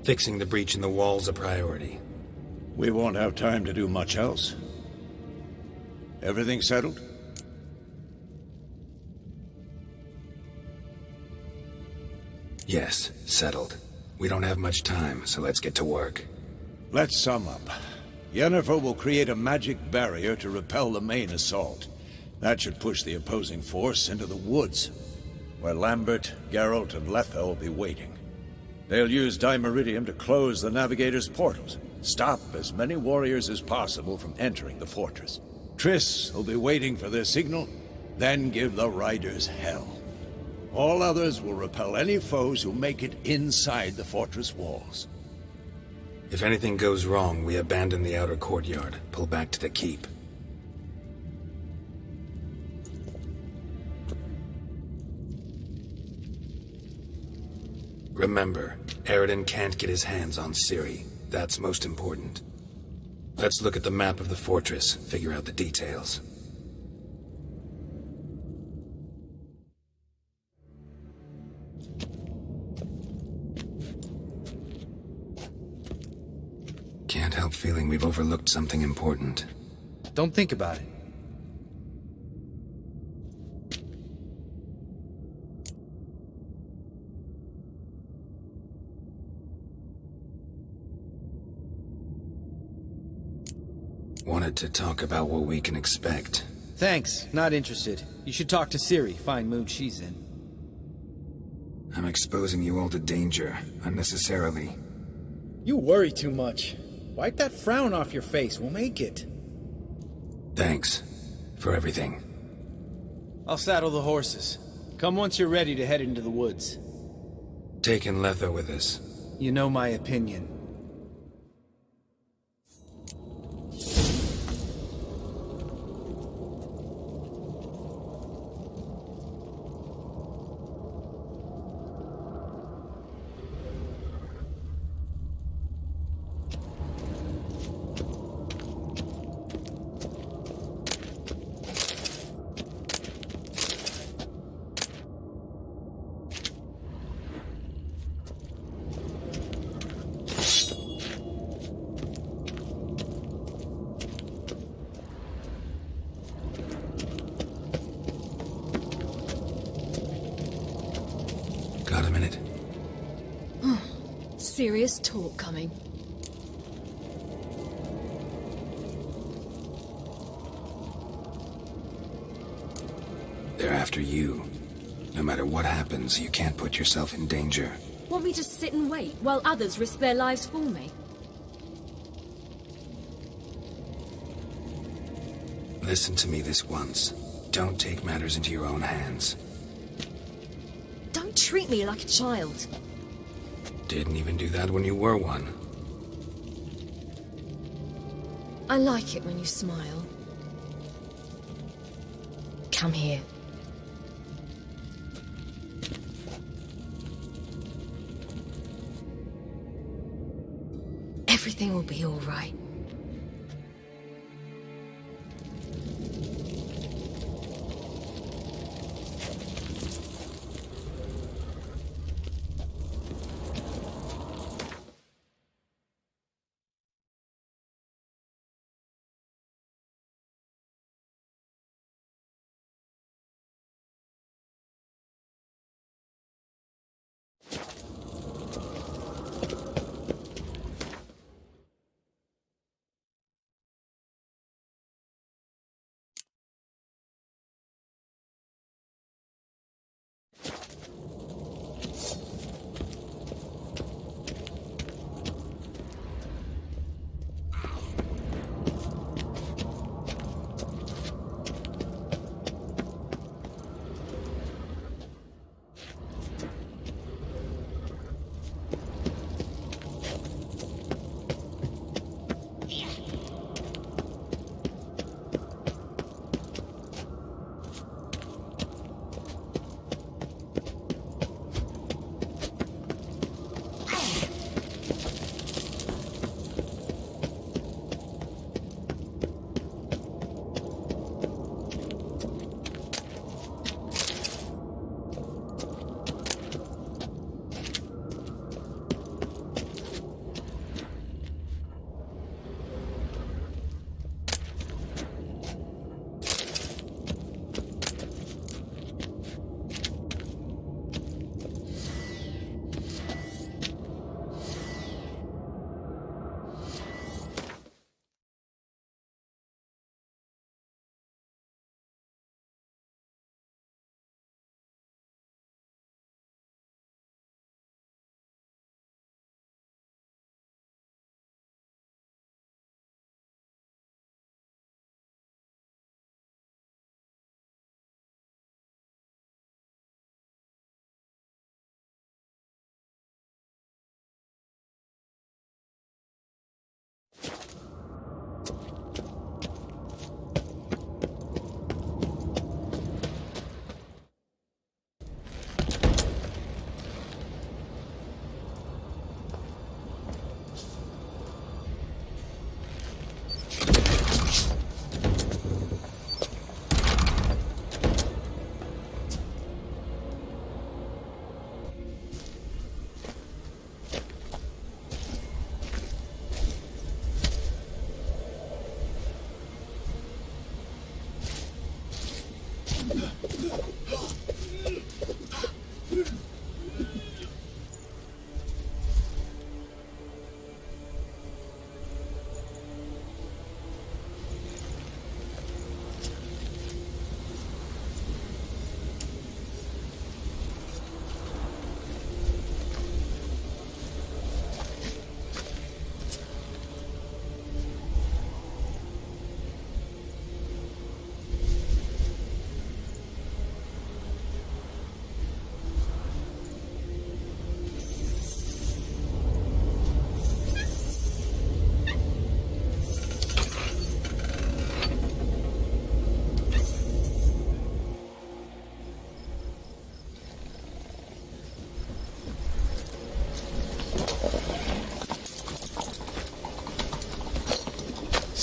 Fixing the breach in the wall's a priority. We won't have time to do much else. Everything settled? Yes, settled. We don't have much time, so let's get to work. Let's sum up. Yennefer will create a magic barrier to repel the main assault. That should push the opposing force into the woods, where Lambert, Geralt, and Letha will be waiting. They'll use Dimeridium to close the navigator's portals, stop as many warriors as possible from entering the fortress. Triss will be waiting for their signal, then give the riders hell. All others will repel any foes who make it inside the fortress walls. If anything goes wrong, we abandon the outer courtyard, pull back to the keep. Remember, Aridin can't get his hands on Ciri. That's most important. Let's look at the map of the fortress, figure out the details. Can't help feeling we've overlooked something important. Don't think about it. Wanted to talk about what we can expect. Thanks, not interested. You should talk to Ciri, fine mood she's in. I'm exposing you all to danger, unnecessarily. You worry too much. Wipe that frown off your face, we'll make it. Thanks for everything. I'll saddle the horses. Come once you're ready to head into the woods. Taking Letho with us. You know my opinion. Got a minute? Serious talk coming. They're after you. No matter what happens, you can't put yourself in danger. Want me to sit and wait while others risk their lives for me? Listen to me this once. Don't take matters into your own hands. Don't treat me like a child. Didn't even do that when you were one. I like it when you smile. Come here. Everything will be all right.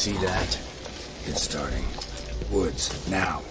See that? It's starting. Woods, now.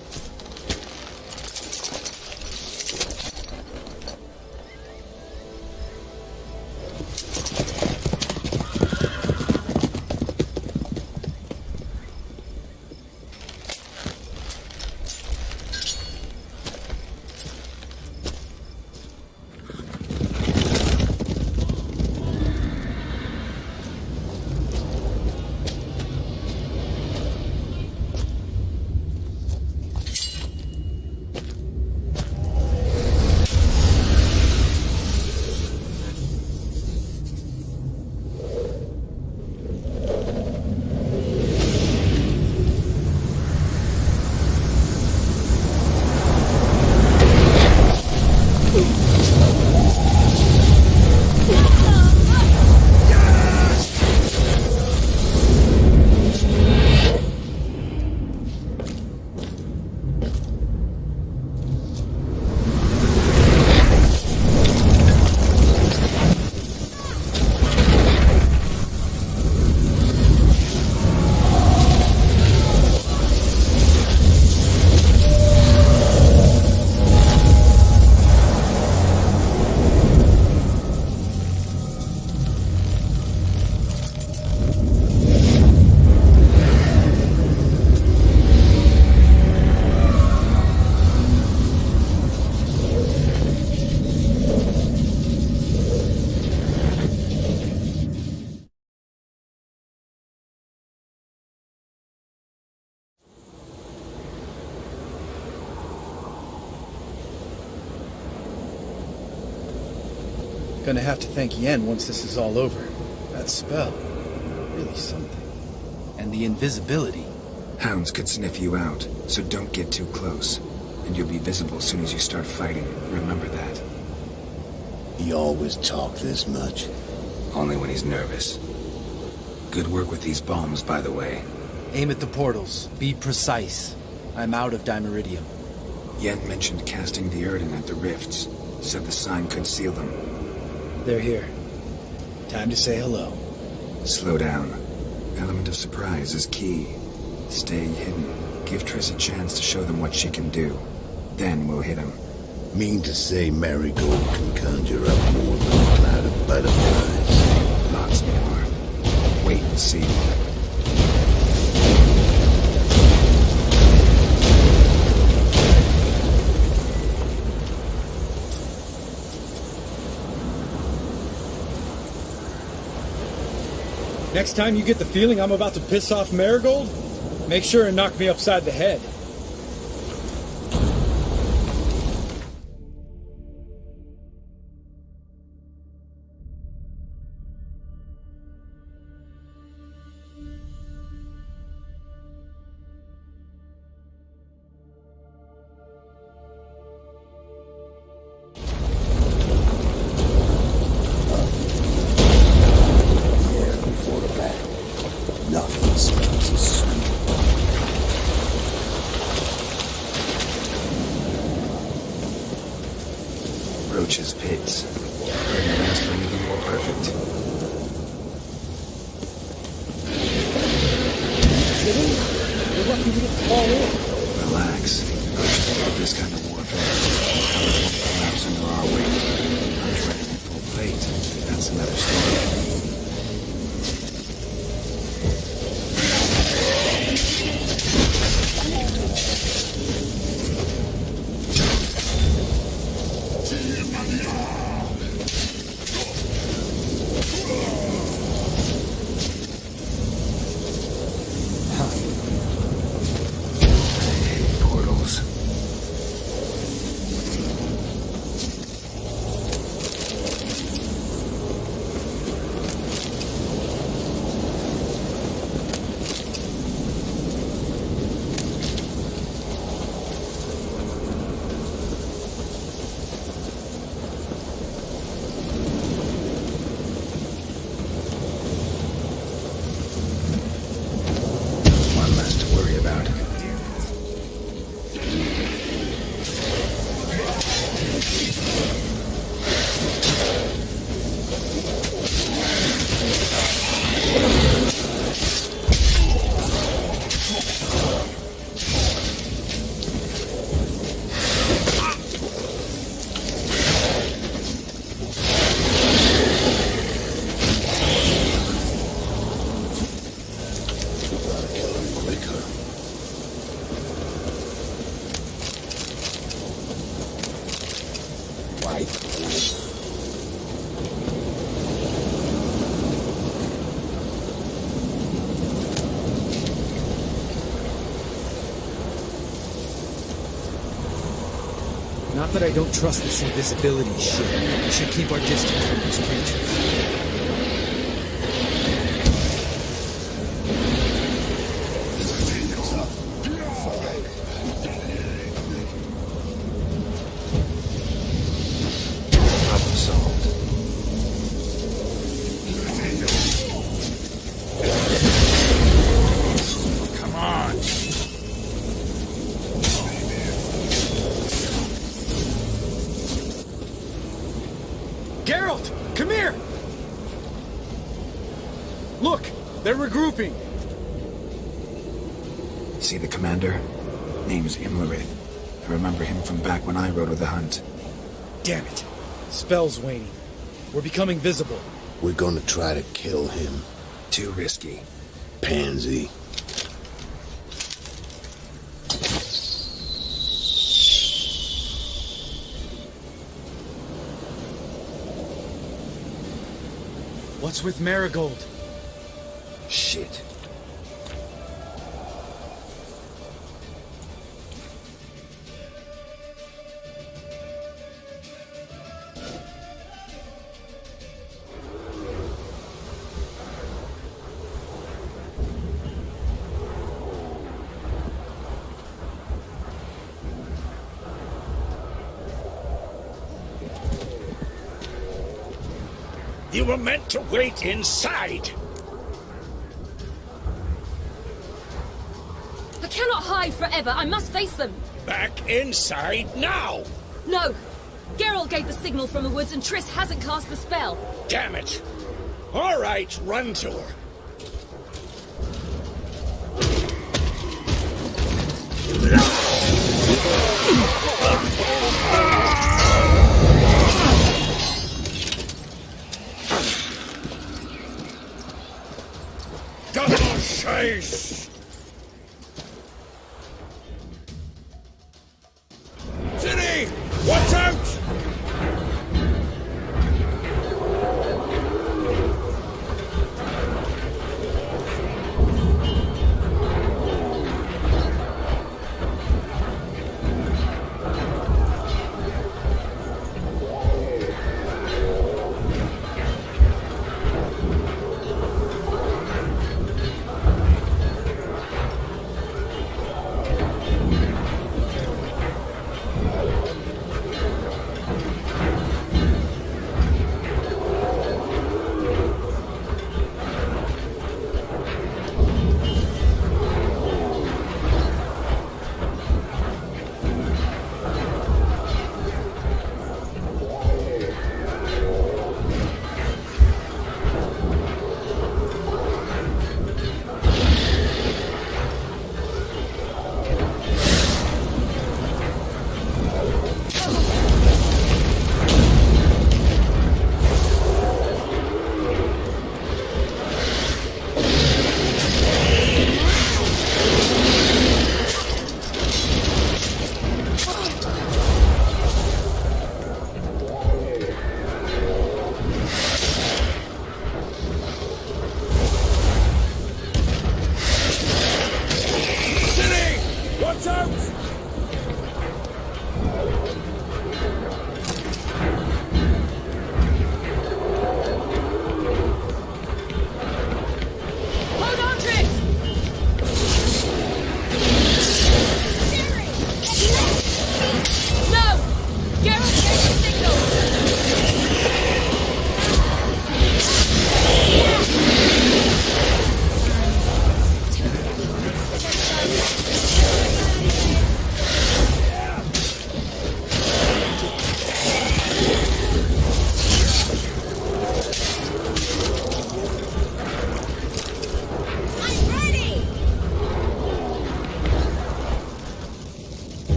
Gonna have to thank Yen once this is all over. That spell, really something. And the invisibility. Hounds could sniff you out, so don't get too close. And you'll be visible as soon as you start fighting. Remember that. He always talk this much? Only when he's nervous. Good work with these bombs, by the way. Aim at the portals. Be precise. I'm out of dimeridium. Yen mentioned casting the Erden at the rifts. Said the sign could seal them. They're here. Time to say hello. Slow down. Element of surprise is key. Stay hidden. Give Triss a chance to show them what she can do. Then we'll hit him. Mean to say Marigold can conjure up more than a cloud of butterflies? Lots more. Wait and see. Next time you get the feeling I'm about to piss off Marigold, make sure and knock me upside the head. Roach's pits. Couldn't ask for anything more perfect. Relax. This kind of warfare, powers won't collapse under our weight. Untreaded at full plate, that's another story. Not that I don't trust this invisibility shit. We should keep our distance from these creatures. Problem solved. Come on! Geralt! Come here! Look! They're regrouping! See the commander? Name's Imlerith. I remember him from back when I rode with the hunt. Damn it. Spell's waning. We're becoming visible. We're gonna try to kill him. Too risky. Pansy. What's with Marigold? Shit. You were meant to wait inside. I cannot hide forever. I must face them. Back inside now. No. Geralt gave the signal from the woods and Triss hasn't cast the spell. Damn it. All right, run to her. Double chase! Ciri! Watch out!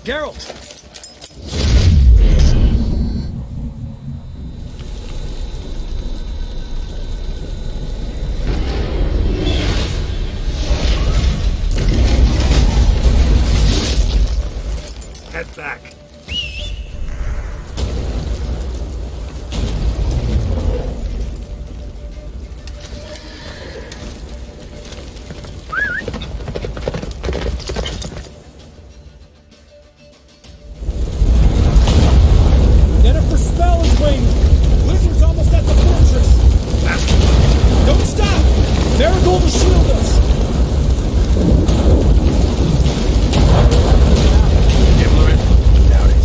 Geralt! Head back. Jennifer spell is winged! Blizzard's almost at the fortress! Don't stop! Marigold will shield us! Doubt it.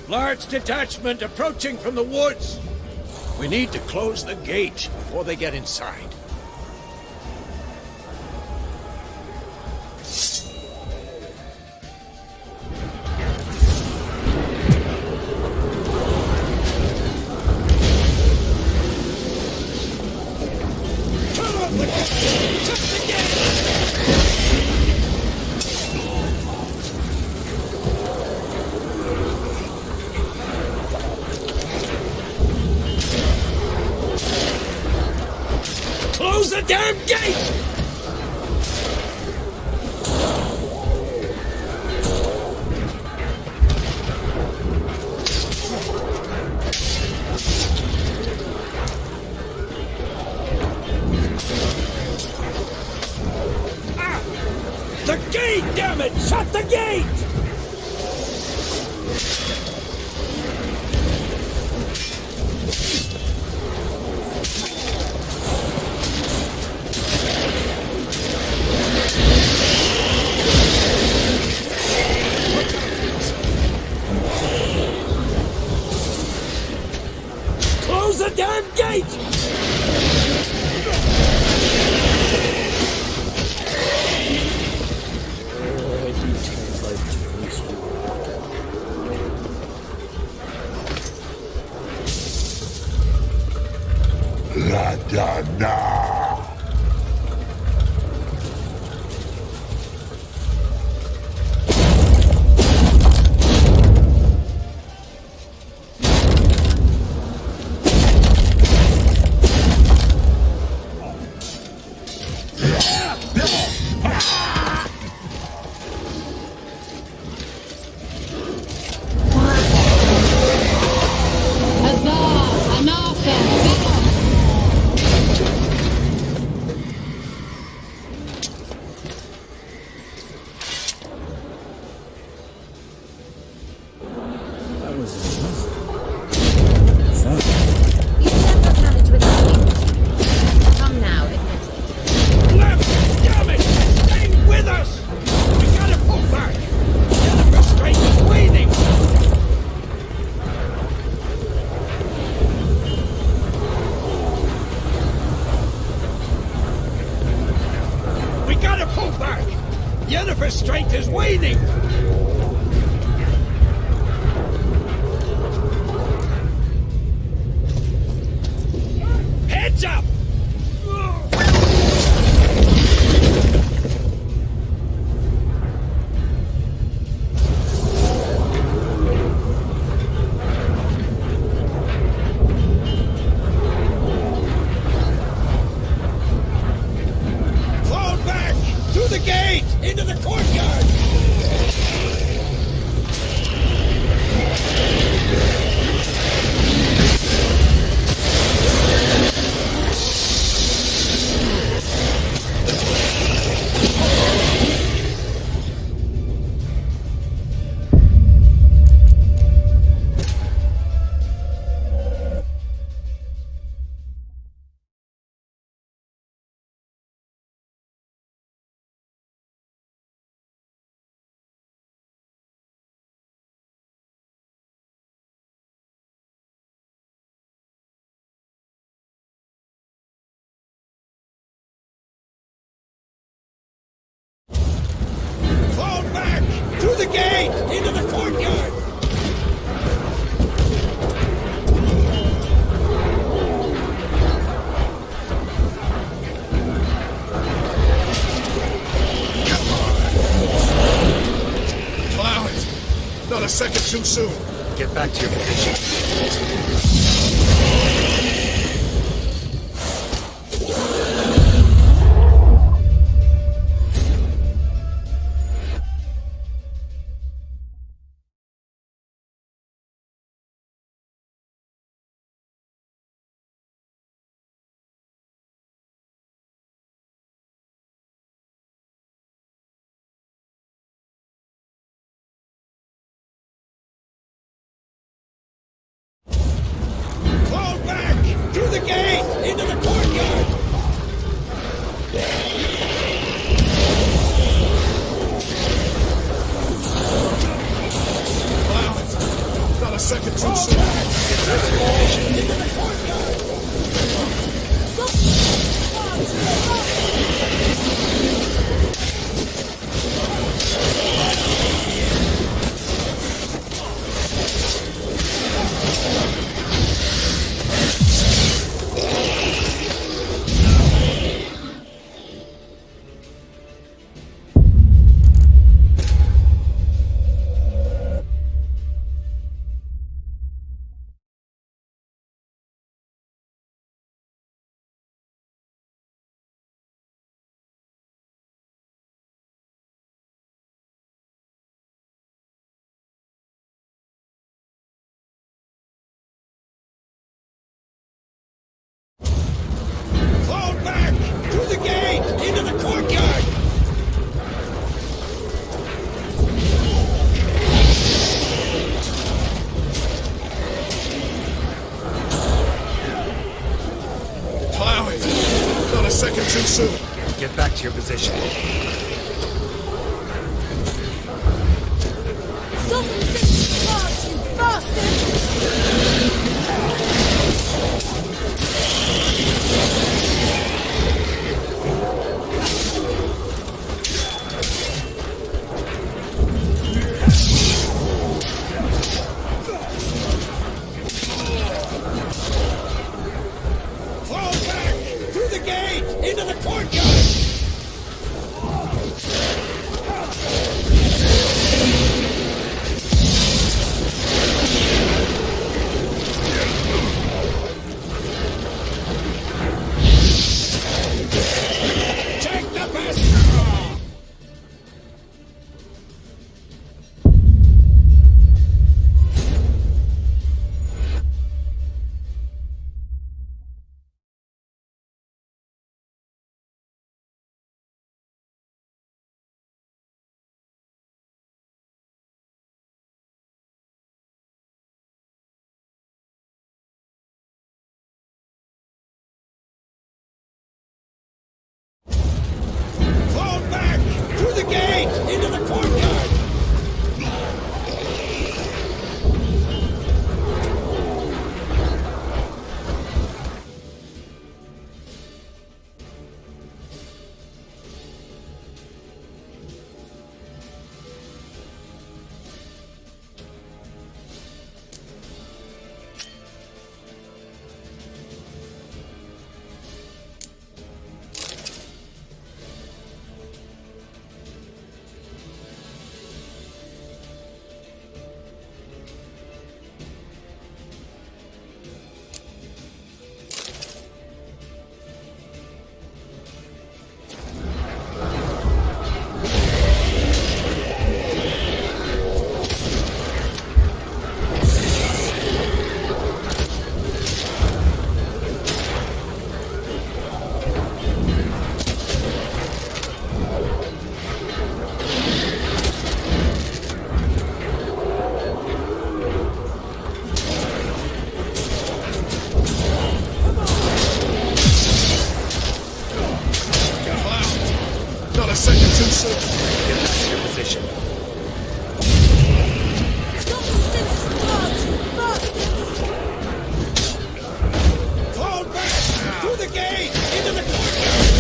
Large detachment approaching from the woods. We need to close the gate before they get inside. Close the damn gate! Ah! The gate, damn it! Shut the gate! Close the damn gate! La Dana! That was easy. You said not manage without me. Come now, admit it. Left! Damn it! Stay with us! We gotta pull back! Jennifer's strength is waning! We gotta pull back! Jennifer's strength is waning! Heads up! Fall back! Through the gate! Into the courtyard! gate! Into the courtyard! Allow it! Not a second too soon! Get back to your position. Fall back! Through the gate! Into the courtyard! Allow it! Not a second too soon! Get back to your position. Into the courtyard! Fall back! Through the gate! Into the courtyard! Allow it! Not a second too soon! Get back to your position. Something fixed the you bastard! Fall back! Through the gate! Into the courtyard! Take the best! Fall back! Through the gate! Into the courtyard! Not a second too soon! Get back to your position. Fall back! Through the gate! Into the courtyard!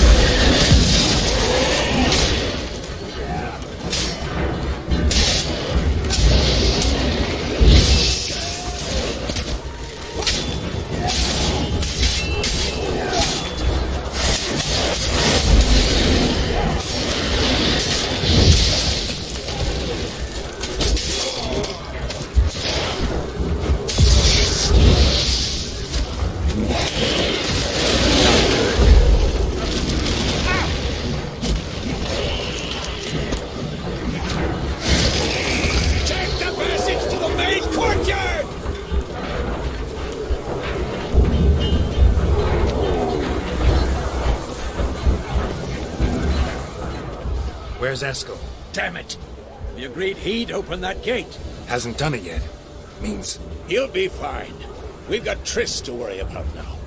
Where's Eskel? Damn it! We agreed he'd open that gate. Hasn't done it yet. Means... He'll be fine. We've got Triss to worry about now.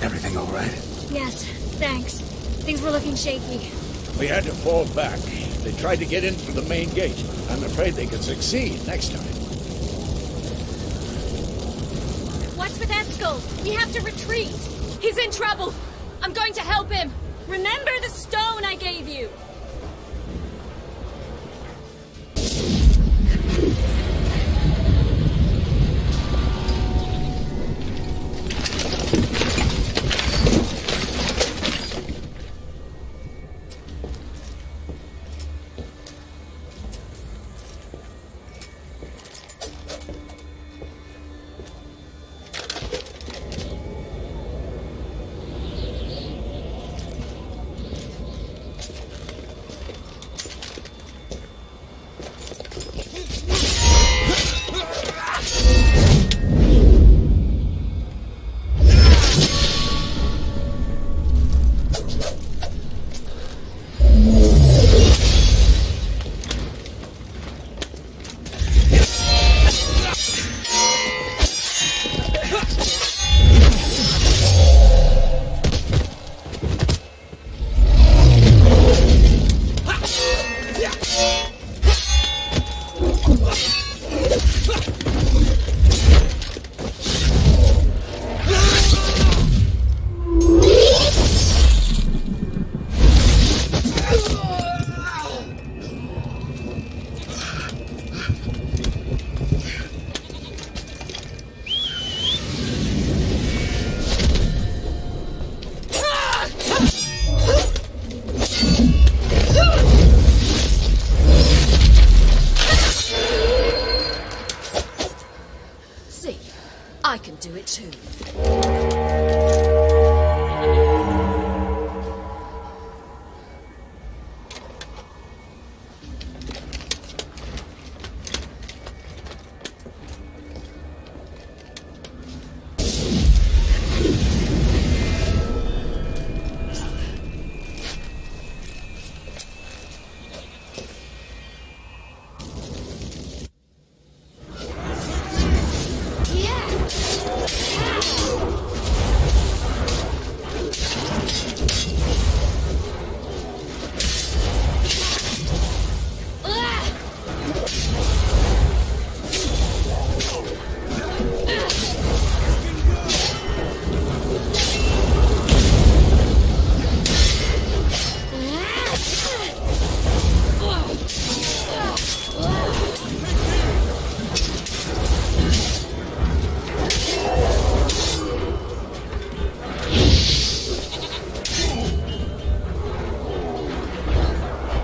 Everything all right? Yes, thanks. Things were looking shaky. We had to fall back. They tried to get in through the main gate. I'm afraid they could succeed next time. What's with Eskel? We have to retreat. He's in trouble. I'm going to help him. Remember the stone I gave you. I can do it too.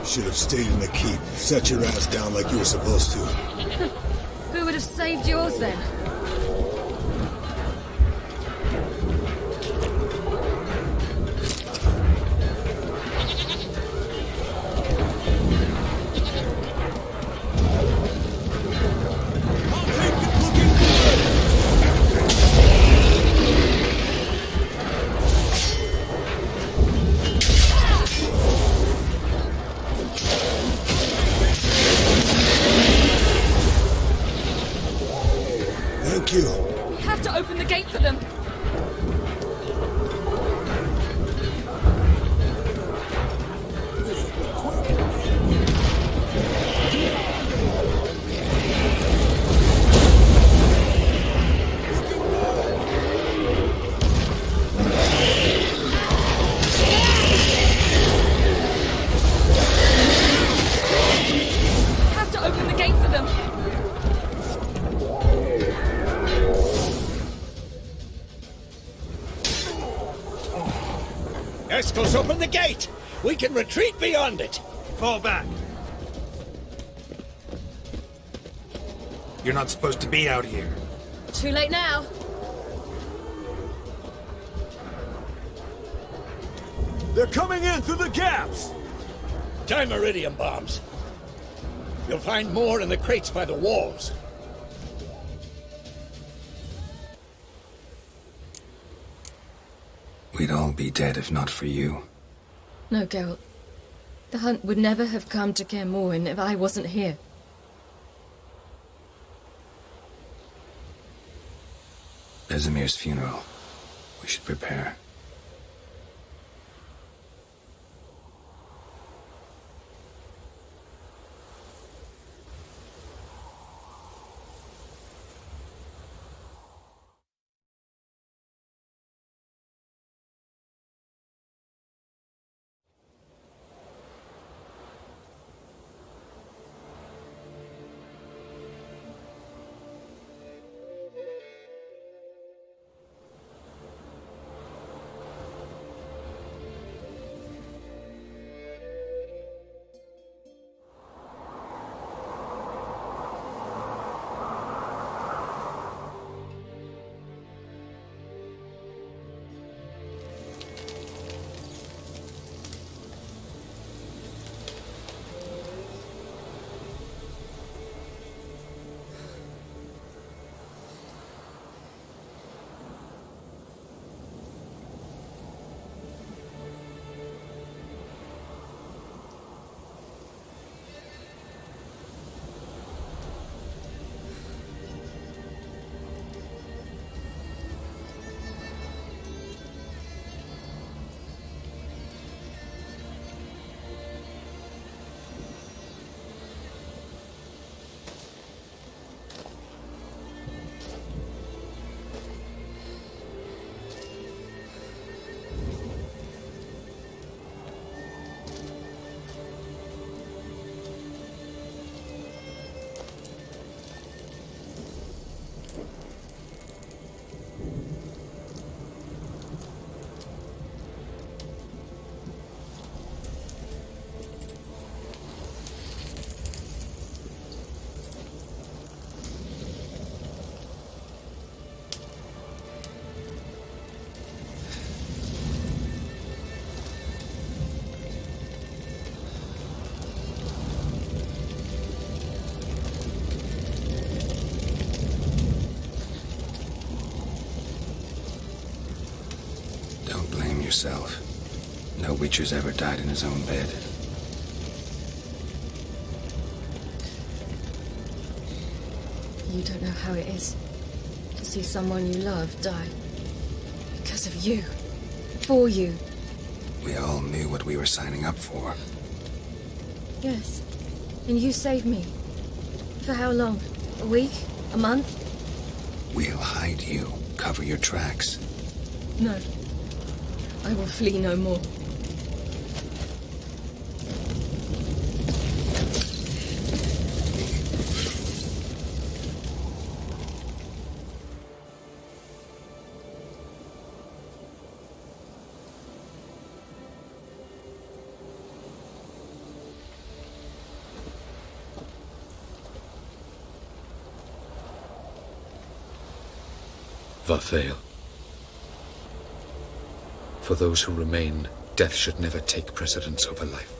Should have stayed in the keep. Set your ass down like you were supposed to. Who would have saved yours then? you? We have to open the gate for them. Escos, open the gate! We can retreat beyond it! Fall back. You're not supposed to be out here. Too late now. They're coming in through the gaps! Time iridium bombs. You'll find more in the crates by the walls. We'd all be dead if not for you. No, Geralt. The hunt would never have come to Kaer Morhen if I wasn't here. Vesemir's funeral. We should prepare. Yourself. No Witcher's ever died in his own bed. You don't know how it is to see someone you love die. Because of you. For you. We all knew what we were signing up for. Yes. And you saved me. For how long? A week? A month? We'll hide you. Cover your tracks. No. I will flee no more. Varthael. For those who remain, death should never take precedence over life.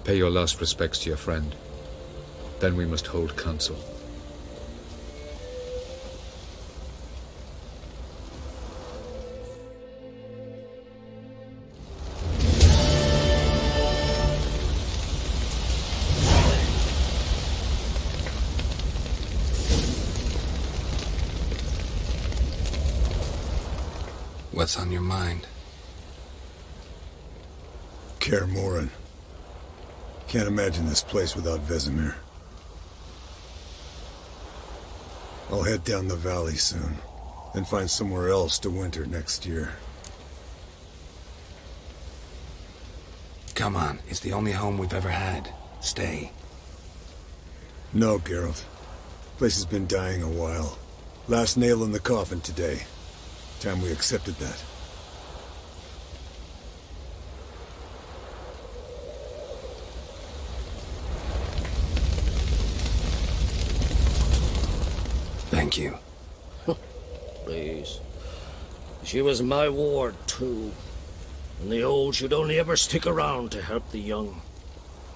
Pay your last respects to your friend. Then we must hold council. What's on your mind? Kaer Morhen. Can't imagine this place without Vesemir. I'll head down the valley soon, and find somewhere else to winter next year. Come on, it's the only home we've ever had. Stay. No, Geralt. Place has been dying a while. Last nail in the coffin today. Time we accepted that. Thank you. Please. She was my ward, too. And the old should only ever stick around to help the young.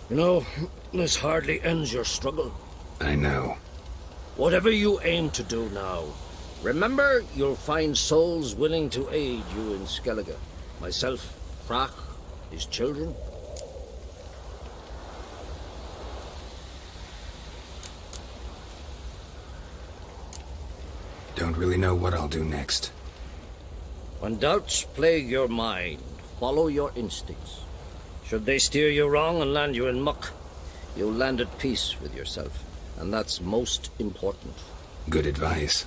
You know, this hardly ends your struggle. I know. Whatever you aim to do now, remember you'll find souls willing to aid you in Skellige. Myself, Frach, his children. Don't really know what I'll do next. When doubts plague your mind, follow your instincts. Should they steer you wrong and land you in muck, you'll land at peace with yourself. And that's most important. Good advice.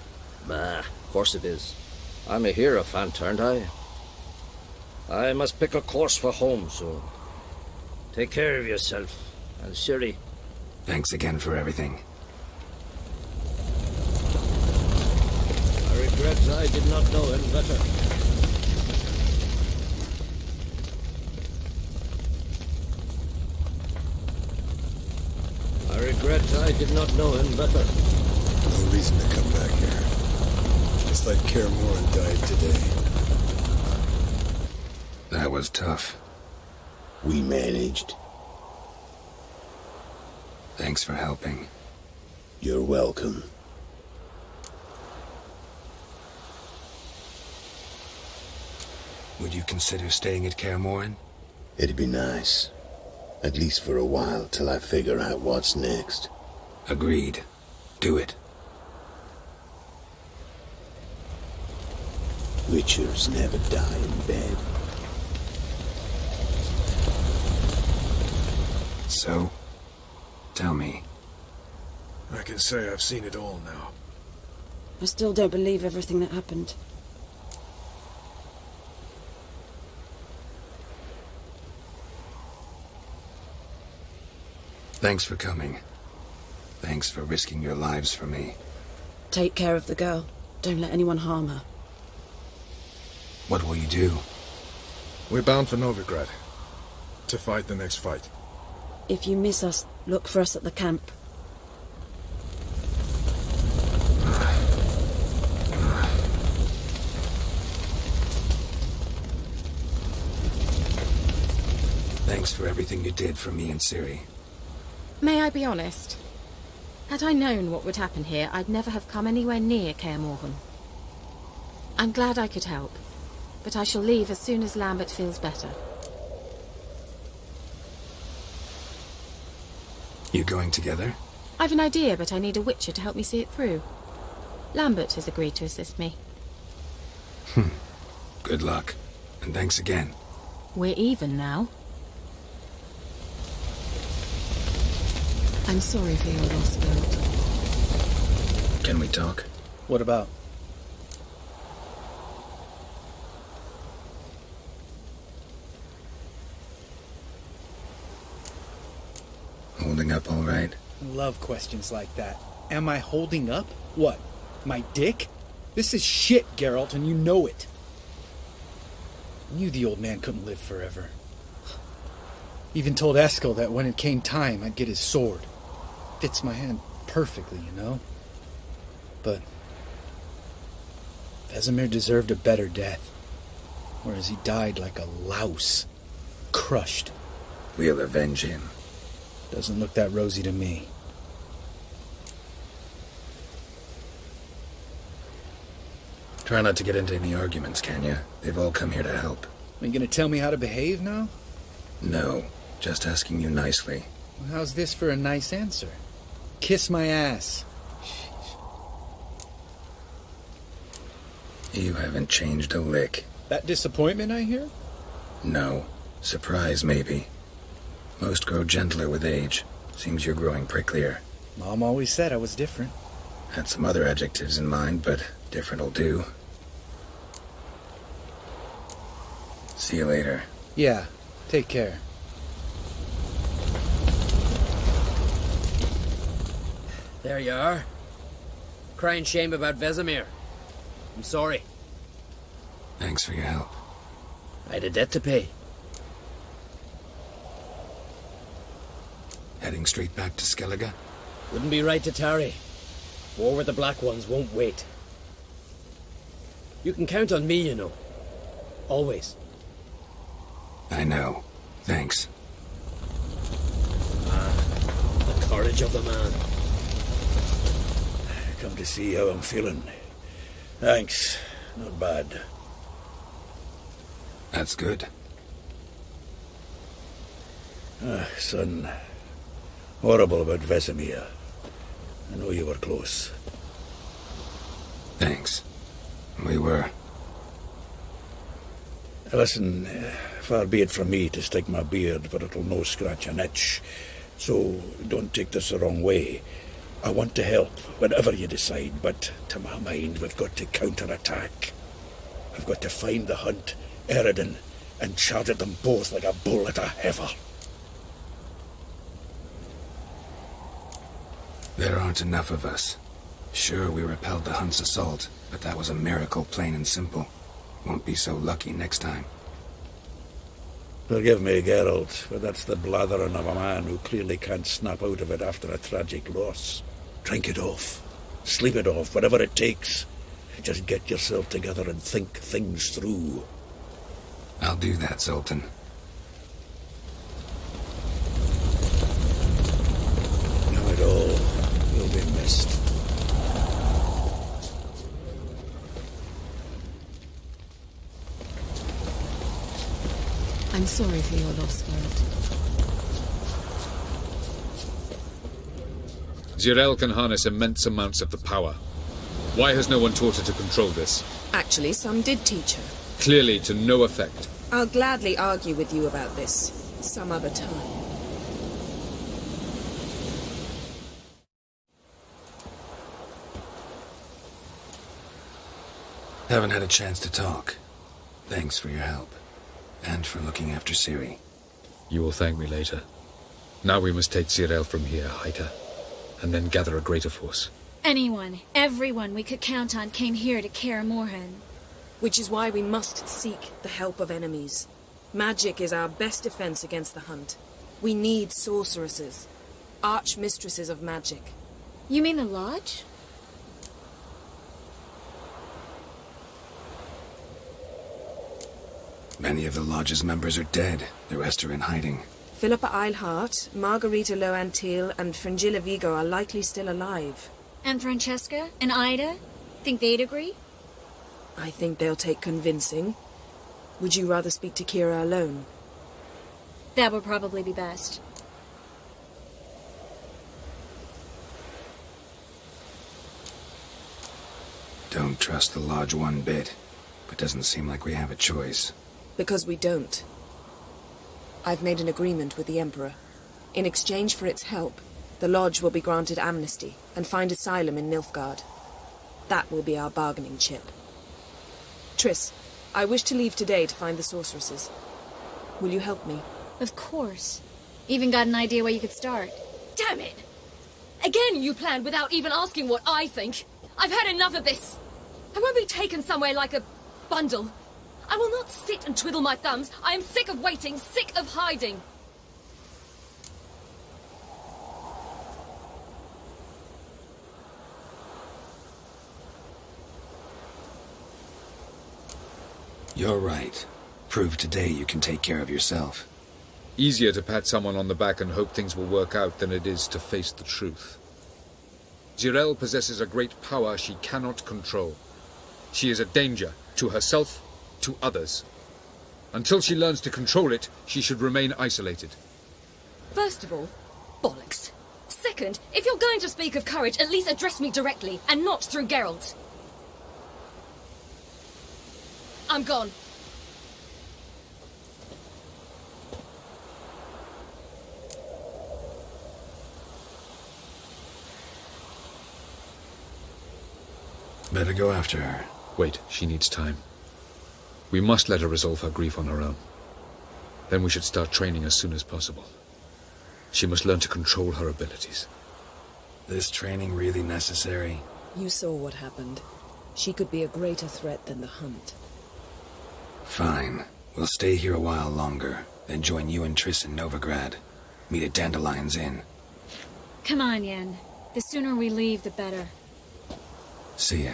Bah, of course it is. I'm a Hierophant, aren't I? I must pick a course for home soon. Take care of yourself, and Ciri. Thanks again for everything. I regret I did not know him better. I regret I did not know him better. No reason to come back here. It's like Kaer Morhen died today. That was tough. We managed. Thanks for helping. You're welcome. Would you consider staying at Kaer Morhen? It'd be nice. At least for a while, till I figure out what's next. Agreed. Do it. Witchers never die in bed. So, tell me. I can say I've seen it all now. I still don't believe everything that happened. Thanks for coming. Thanks for risking your lives for me. Take care of the girl. Don't let anyone harm her. What will you do? We're bound for Novigrad. To fight the next fight. If you miss us, look for us at the camp. Thanks for everything you did for me and Ciri. May I be honest? Had I known what would happen here, I'd never have come anywhere near Kaer Morhen. I'm glad I could help, but I shall leave as soon as Lambert feels better. You going together? I've an idea, but I need a witcher to help me see it through. Lambert has agreed to assist me. Good luck, and thanks again. We're even now. I'm sorry for your loss, Geralt. Can we talk? What about? Holding up all right? Love questions like that. Am I holding up? What? My dick? This is shit, Geralt, and you know it. I knew the old man couldn't live forever. Even told Eskel that when it came time, I'd get his sword. Fits my hand perfectly, you know? But Vesemir deserved a better death. Whereas he died like a louse. Crushed. We'll avenge him. Doesn't look that rosy to me. Try not to get into any arguments, can you? They've all come here to help. Are you gonna tell me how to behave now? No, just asking you nicely. Well, how's this for a nice answer? Kiss my ass. You haven't changed a lick. That disappointment I hear? No. Surprise, maybe. Most grow gentler with age. Seems you're growing pricklier. Mom always said I was different. Had some other adjectives in mind, but different'll do. See you later. Yeah, take care. There you are. Crying shame about Vesemir. I'm sorry. Thanks for your help. I had a debt to pay. Heading straight back to Skellige? Wouldn't be right to tarry. War with the Black Ones won't wait. You can count on me, you know. Always. I know. Thanks. The courage of the man. Come to see how I'm feeling. Thanks. Not bad. That's good. Son. Horrible about Vesemir. I know you were close. Thanks. We were. Listen, far be it from me to stick my beard, but it'll no scratch an itch. So don't take this the wrong way. I want to help, whatever you decide, but to my mind, we've got to counterattack. I've got to find the Hunt, Eredin, and charge at them both like a bull at a heifer. There aren't enough of us. Sure, we repelled the Hunt's assault, but that was a miracle, plain and simple. Won't be so lucky next time. Forgive me, Geralt, but that's the blathering of a man who clearly can't snap out of it after a tragic loss. Drink it off. Sleep it off, whatever it takes. Just get yourself together and think things through. I'll do that, Sultan. Know it all. You'll be missed. I'm sorry for your loss, Geralt. Zirel can harness immense amounts of the power. Why has no one taught her to control this? Actually, some did teach her. Clearly to no effect. I'll gladly argue with you about this some other time. Haven't had a chance to talk. Thanks for your help. And for looking after Ciri. You will thank me later. Now we must take Zirel from here, hide her, and then gather a greater force. Anyone, everyone we could count on came here to Kaer Morhen. Which is why we must seek the help of enemies. Magic is our best defense against the Hunt. We need sorceresses, archmistresses of magic. You mean the Lodge? Many of the Lodge's members are dead. The rest are in hiding. Philippa Eilhart, Margarita Loantil, and Fringilla Vigo are likely still alive. And Francesca and Ida? Think they'd agree? I think they'll take convincing. Would you rather speak to Kira alone? That would probably be best. Don't trust the Lodge one bit, but doesn't seem like we have a choice. Because we don't. I've made an agreement with the Emperor. In exchange for its help, the Lodge will be granted amnesty and find asylum in Nilfgaard. That will be our bargaining chip. Triss, I wish to leave today to find the sorceresses. Will you help me? Of course. Even got an idea where you could start. Damn it! Again you planned without even asking what I think. I've had enough of this. I won't be taken somewhere like a bundle. I will not sit and twiddle my thumbs. I am sick of waiting, sick of hiding. You're right. Prove today you can take care of yourself. Easier to pat someone on the back and hope things will work out than it is to face the truth. Zirel possesses a great power she cannot control. She is a danger to herself, to others. Until she learns to control it, she should remain isolated. First of all, bollocks. Second, if you're going to speak of courage, at least address me directly, and not through Geralt. I'm gone. Better go after her. Wait, she needs time. We must let her resolve her grief on her own. Then we should start training as soon as possible. She must learn to control her abilities. This training really necessary? You saw what happened. She could be a greater threat than the Hunt. Fine. We'll stay here a while longer, then join you and Triss in Novigrad. Meet at Dandelion's Inn. Come on, Yen. The sooner we leave, the better. See ya.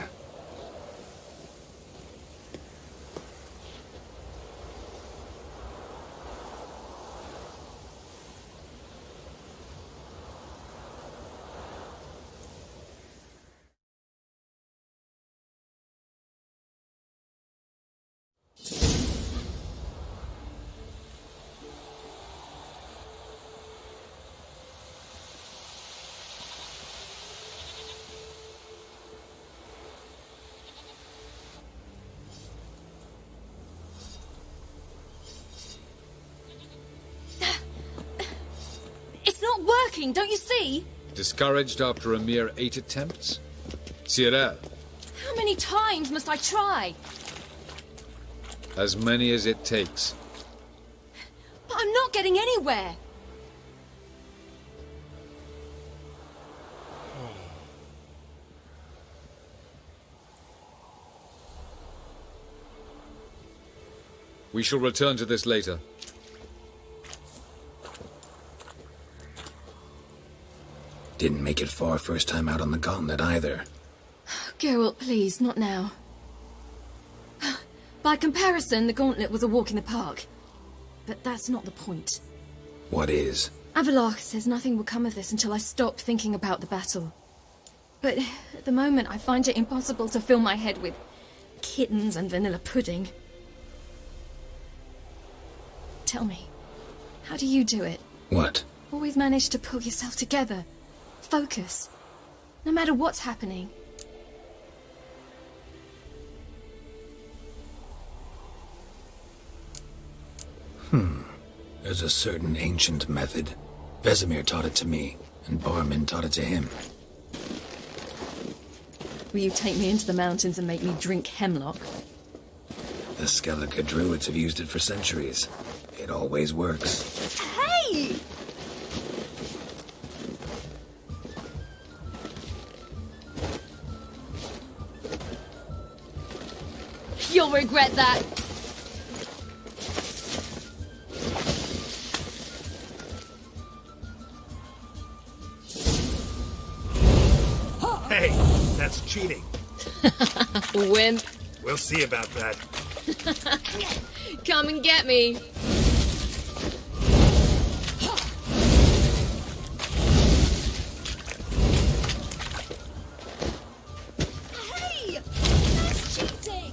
It's not working, don't you see? Discouraged after a mere 8 attempts? Ciri, How many times must I try? as many as it takes. But I'm not getting anywhere. We shall return to this later. Didn't make it far first time out on the gauntlet either. Geralt, please, not now. By comparison, the gauntlet was a walk in the park. But that's not the point. What is? Avallac'h says nothing will come of this until I stop thinking about the battle. But at the moment, I find it impossible to fill my head with kittens and vanilla pudding. Tell me, how do you do it? What? Always manage to pull yourself together. Focus. No matter what's happening. There's a certain ancient method. Vesemir taught it to me, and Barman taught it to him. Will you take me into the mountains and make me drink hemlock? The Skellige druids have used it for centuries. It always works. Hey! You'll regret that. Hey, that's cheating. Wimp. We'll see about that. Come and get me. Hey! That's cheating!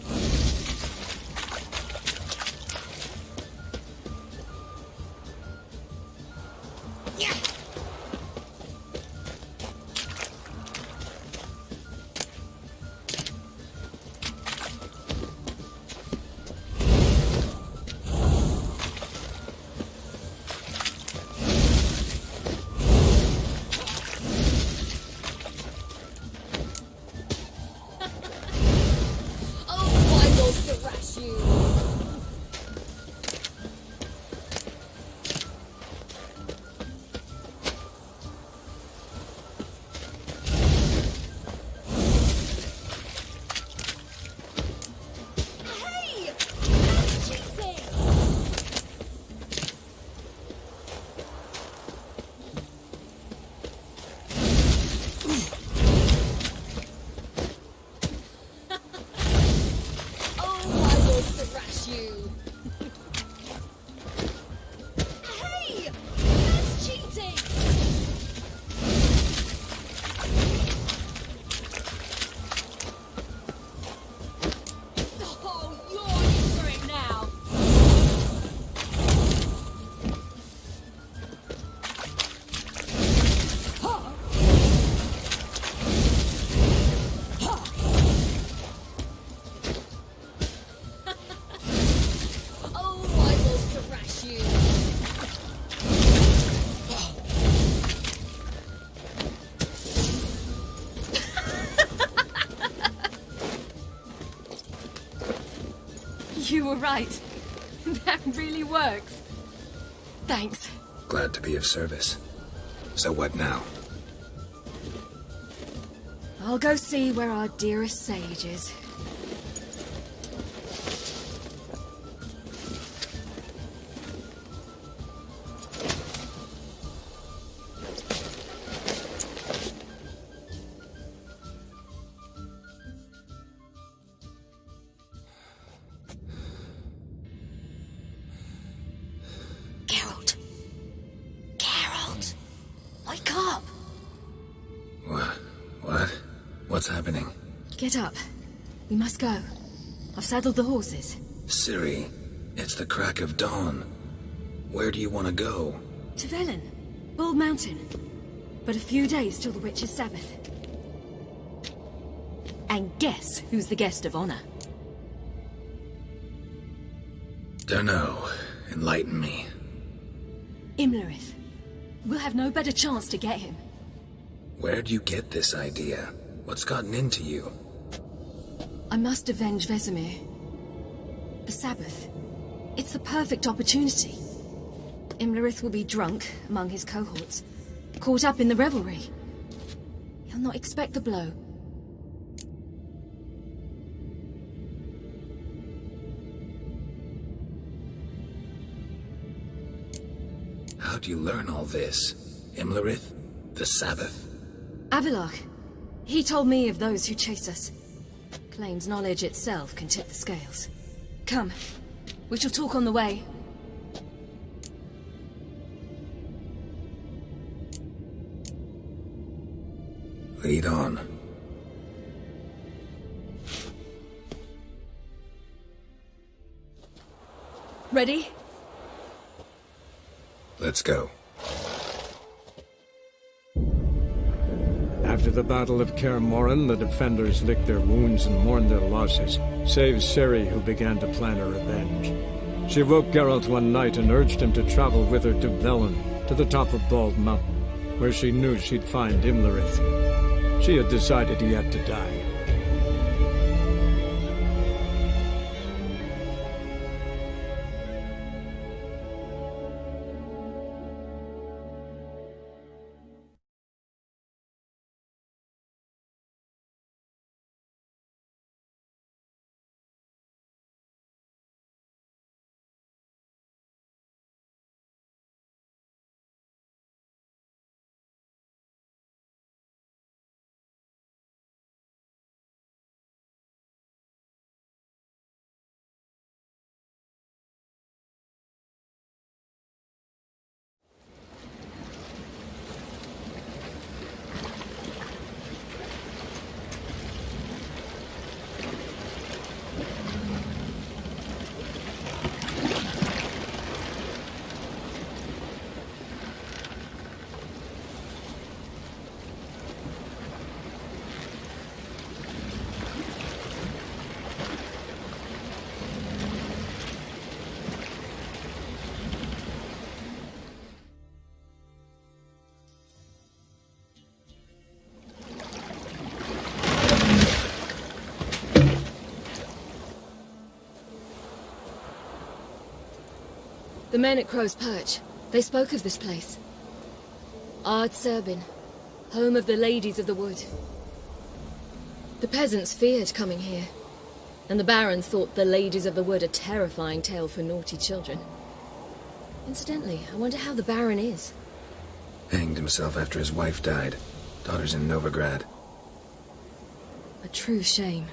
Yeah! were right. That really works. Thanks. Glad to be of service. So what now? I'll go see where our dearest sage is. Geralt. Geralt. Wake up. What? What's happening? Get up. We must go. I've saddled the horses. Ciri, it's the crack of dawn. Where do you want to go? To Velen. Bald Mountain. But a few days till the Witch's Sabbath. And guess who's the guest of honor? Dunno. Enlighten me. Imlerith. We'll have no better chance to get him. Where'd you get this idea? What's gotten into you? I must avenge Vesemir. The Sabbath. It's the perfect opportunity. Imlerith will be drunk among his cohorts, caught up in the revelry. He'll not expect the blow. How'd you learn all this? Imlerith? The Sabbath? Avalok. He told me of those who chase us. Claims knowledge itself can tip the scales. Come. We shall talk on the way. Lead on. Ready? Let's go. After the Battle of Kaer Morhen, the defenders licked their wounds and mourned their losses, save Ciri, who began to plan her revenge. She woke Geralt one night and urged him to travel with her to Velen, to the top of Bald Mountain, where she knew she'd find Imlerith. She had decided he had to die. The men at Crow's Perch, they spoke of this place. Ard Serbin, home of the Ladies of the Wood. The peasants feared coming here, and the Baron thought the Ladies of the Wood a terrifying tale for naughty children. Incidentally, I wonder how the Baron is. Hanged himself after his wife died. Daughter's in Novigrad. A true shame.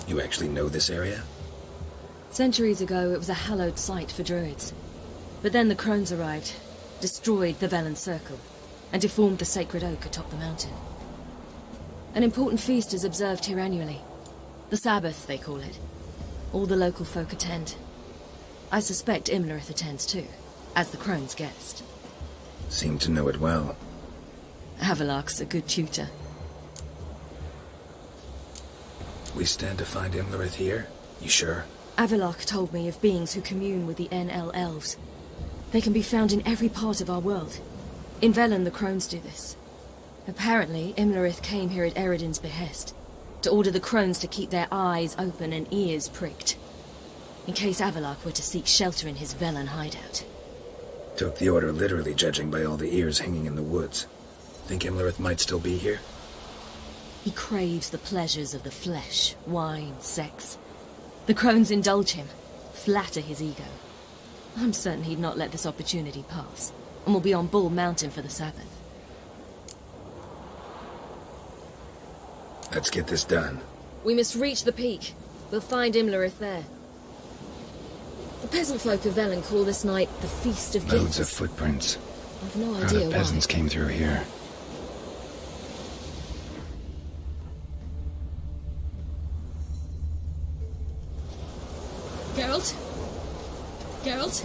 You actually know this area? Centuries ago, it was a hallowed site for druids. But then the crones arrived, destroyed the Velen Circle, and deformed the sacred oak atop the mountain. An important feast is observed here annually. The Sabbath, they call it. All the local folk attend. I suspect Imlerith attends too, as the crone's guest. Seem to know it well. Avalok's a good tutor. We stand to find Imlerith here? You sure? Avalok told me of beings who commune with the NL elves. They can be found in every part of our world. In Velen, the crones do this. Apparently, Imlerith came here at Eredin's behest. to order the crones to keep their eyes open and ears pricked, in case Avalok were to seek shelter in his Velen hideout. Took the order literally, judging by all the ears hanging in the woods. Think Imlerith might still be here? He craves the pleasures of the flesh, wine, sex. The crones indulge him, flatter his ego. I'm certain he'd not let this opportunity pass, and will be on Bull Mountain for the Sabbath. Let's get this done. We must reach the peak. We'll find Imlerith there. The peasant folk of Velen call this night the Feast of Loads Gifts. of footprints. I've no Crowd idea of why. peasants came through here. Geralt? Geralt?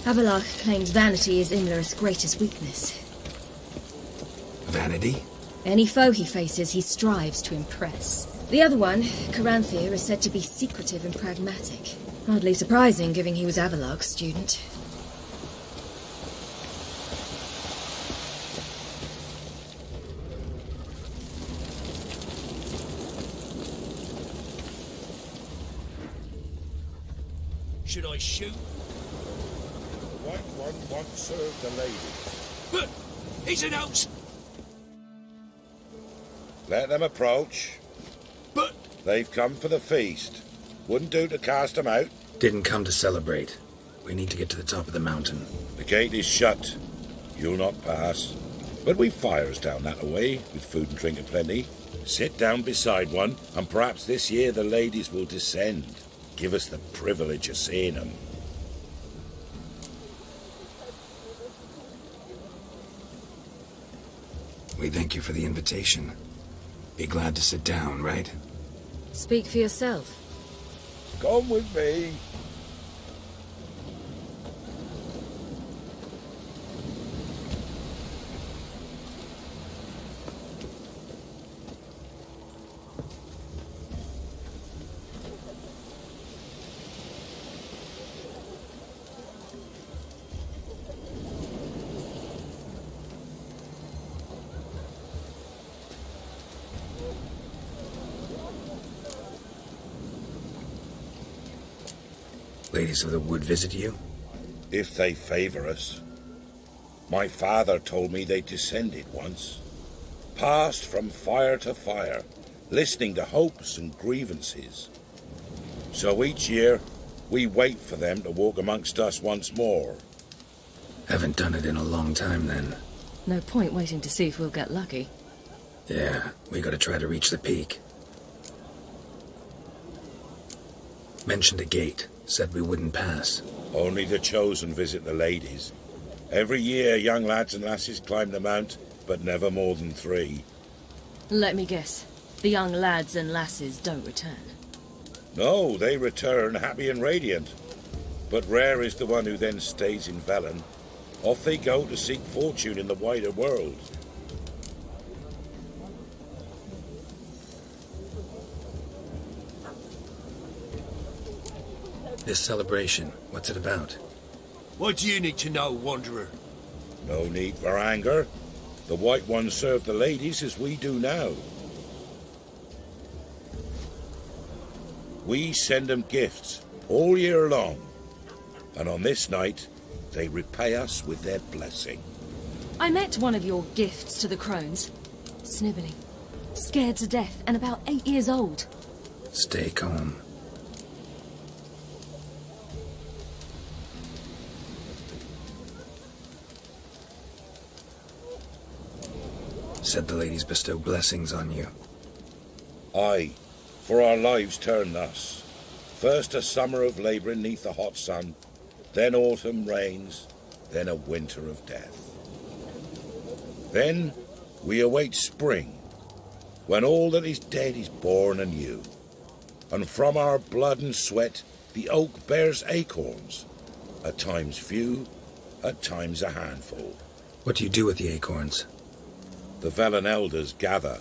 Avalok claims vanity is Imlerith's greatest weakness. Vanity? Any foe he faces, he strives to impress. The other one, Caranthir, is said to be secretive and pragmatic. Hardly surprising, given he was Avalok's student. Should I shoot? The white one won't serve the ladies. But he's an ounce. Let them approach. But they've come for the feast. Wouldn't do to cast them out. Didn't come to celebrate. We need to get to the top of the mountain. The gate is shut. You'll not pass. But we've fires down that way, with food and drink aplenty. Sit down beside one, and perhaps this year the ladies will descend. Give us the privilege of seeing them. We thank you for the invitation. Be glad to sit down, right? Speak for yourself. Come with me. Ladies of the wood visit you? If they favor us. My father told me they descended once. Passed from fire to fire, listening to hopes and grievances. So each year, we wait for them to walk amongst us once more. Haven't done it in a long time, then. No point waiting to see if we'll get lucky. Yeah, we gotta try to reach the peak. Mentioned a gate. Said we wouldn't pass. Only the chosen visit the ladies. Every year, young lads and lasses climb the mount, but never more than 3. Let me guess. The young lads and lasses don't return. No, they return happy and radiant. But rare is the one who then stays in Velen. Off they go to seek fortune in the wider world. This celebration, what's it about? What do you need to know, Wanderer? No need for anger. The White Ones serve the ladies as we do now. We send them gifts all year long. And on this night, they repay us with their blessing. I met one of your gifts to the crones. Snivelling. Scared to death and about 8 years old. Stay calm. Said the ladies bestow blessings on you. Aye, for our lives turn thus. First a summer of labouring neath the hot sun, then autumn rains, then a winter of death. Then we await spring, when all that is dead is born anew. And from our blood and sweat the oak bears acorns, at times few, at times a handful. What do you do with the acorns? The Velen elders gather,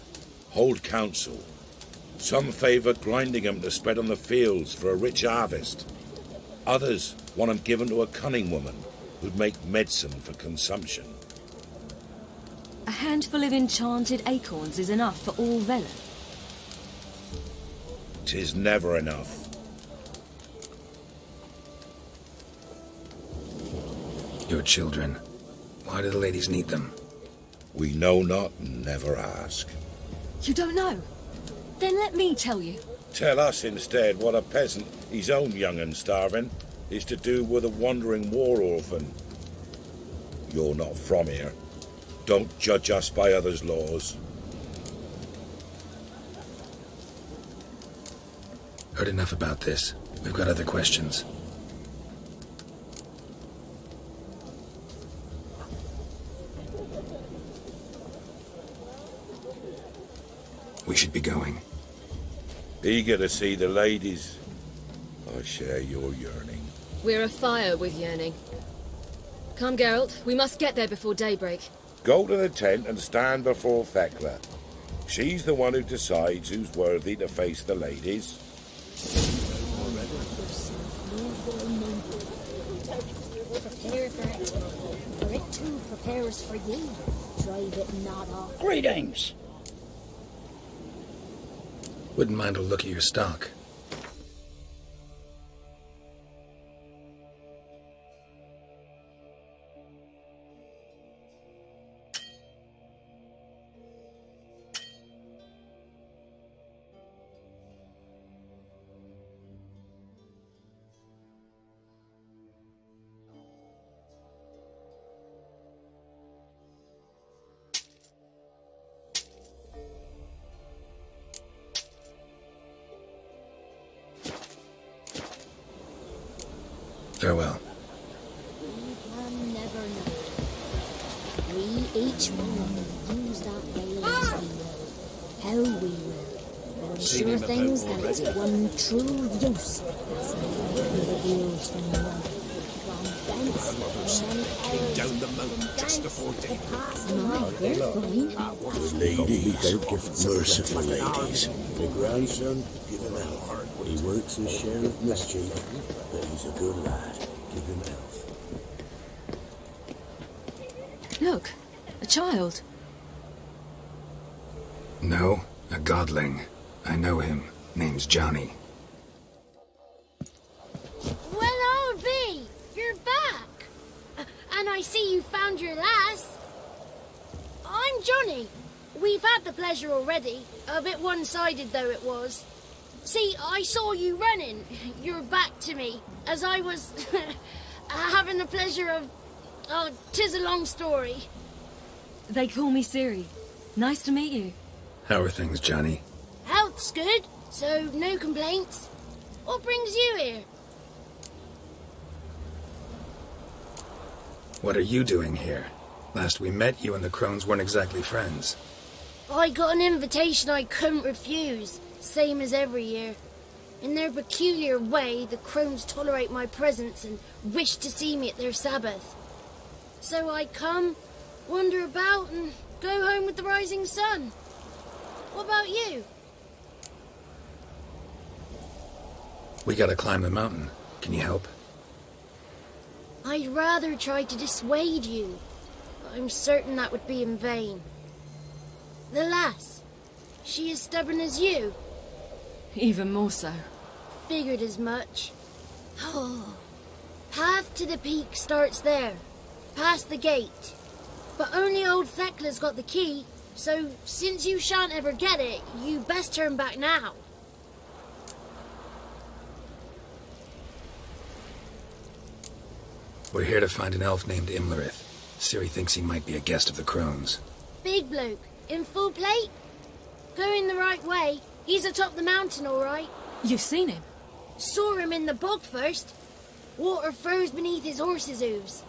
hold council. Some favour grinding them to spread on the fields for a rich harvest. Others want 'em given to a cunning woman who'd make medicine for consumption. A handful of enchanted acorns is enough for all Velen. 'Tis never enough. Your children. Why do the ladies need them? We know not and never ask. You don't know? Then let me tell you. Tell us instead what a peasant, his own young and starving, is to do with a wandering war orphan. You're not from here. Don't judge us by others' laws. Heard enough about this. We've got other questions. We should be going. Eager to see the ladies. I share your yearning. We're afire with yearning. Come, Geralt. We must get there before daybreak. Go to the tent and stand before Thekla. She's the one who decides who's worthy to face the ladies. Prepare for it. For it too prepares for ye. Drive it not off. Greetings. Wouldn't mind a look at your stock. Farewell. We can never know. We each one use that veil as we will. How we will. But I'm sure things that it's one true use. That's the views from the one. From thence, and Down the mountain just before daybreak. they're fine. Ladies, merciful ladies. My grandson, give him health. He works his share of mischief, but he's a good lad. Give him health. Look, a child. No, a godling. I know him. Name's Johnny. Well, old B, you're back. And I see you found your lass. I'm Johnny. We've had the pleasure already. A bit one-sided though it was. See, I saw you running, your back to me, as I was having the pleasure of... Oh, 'tis a long story. They call me Ciri. Nice to meet you. How are things, Johnny? Health's good, so no complaints. What brings you here? What are you doing here? Last we met, you and the crones weren't exactly friends. I got an invitation I couldn't refuse, same as every year. In their peculiar way, the crones tolerate my presence and wish to see me at their Sabbath. So I come, wander about, and go home with the rising sun. What about you? We gotta climb the mountain. Can you help? I'd rather try to dissuade you, but I'm certain that would be in vain. The lass, she as stubborn as you? Even more so. Figured as much. Oh, path to the peak starts there, past the gate. But only old Thekla's got the key, so since you shan't ever get it, you best turn back now. We're here to find an elf named Imlerith. Ciri thinks he might be a guest of the crones. Big bloke, in full plate? Going the right way. He's atop the mountain, all right. You've seen him? Saw him in the bog first. Water froze beneath his horse's hooves.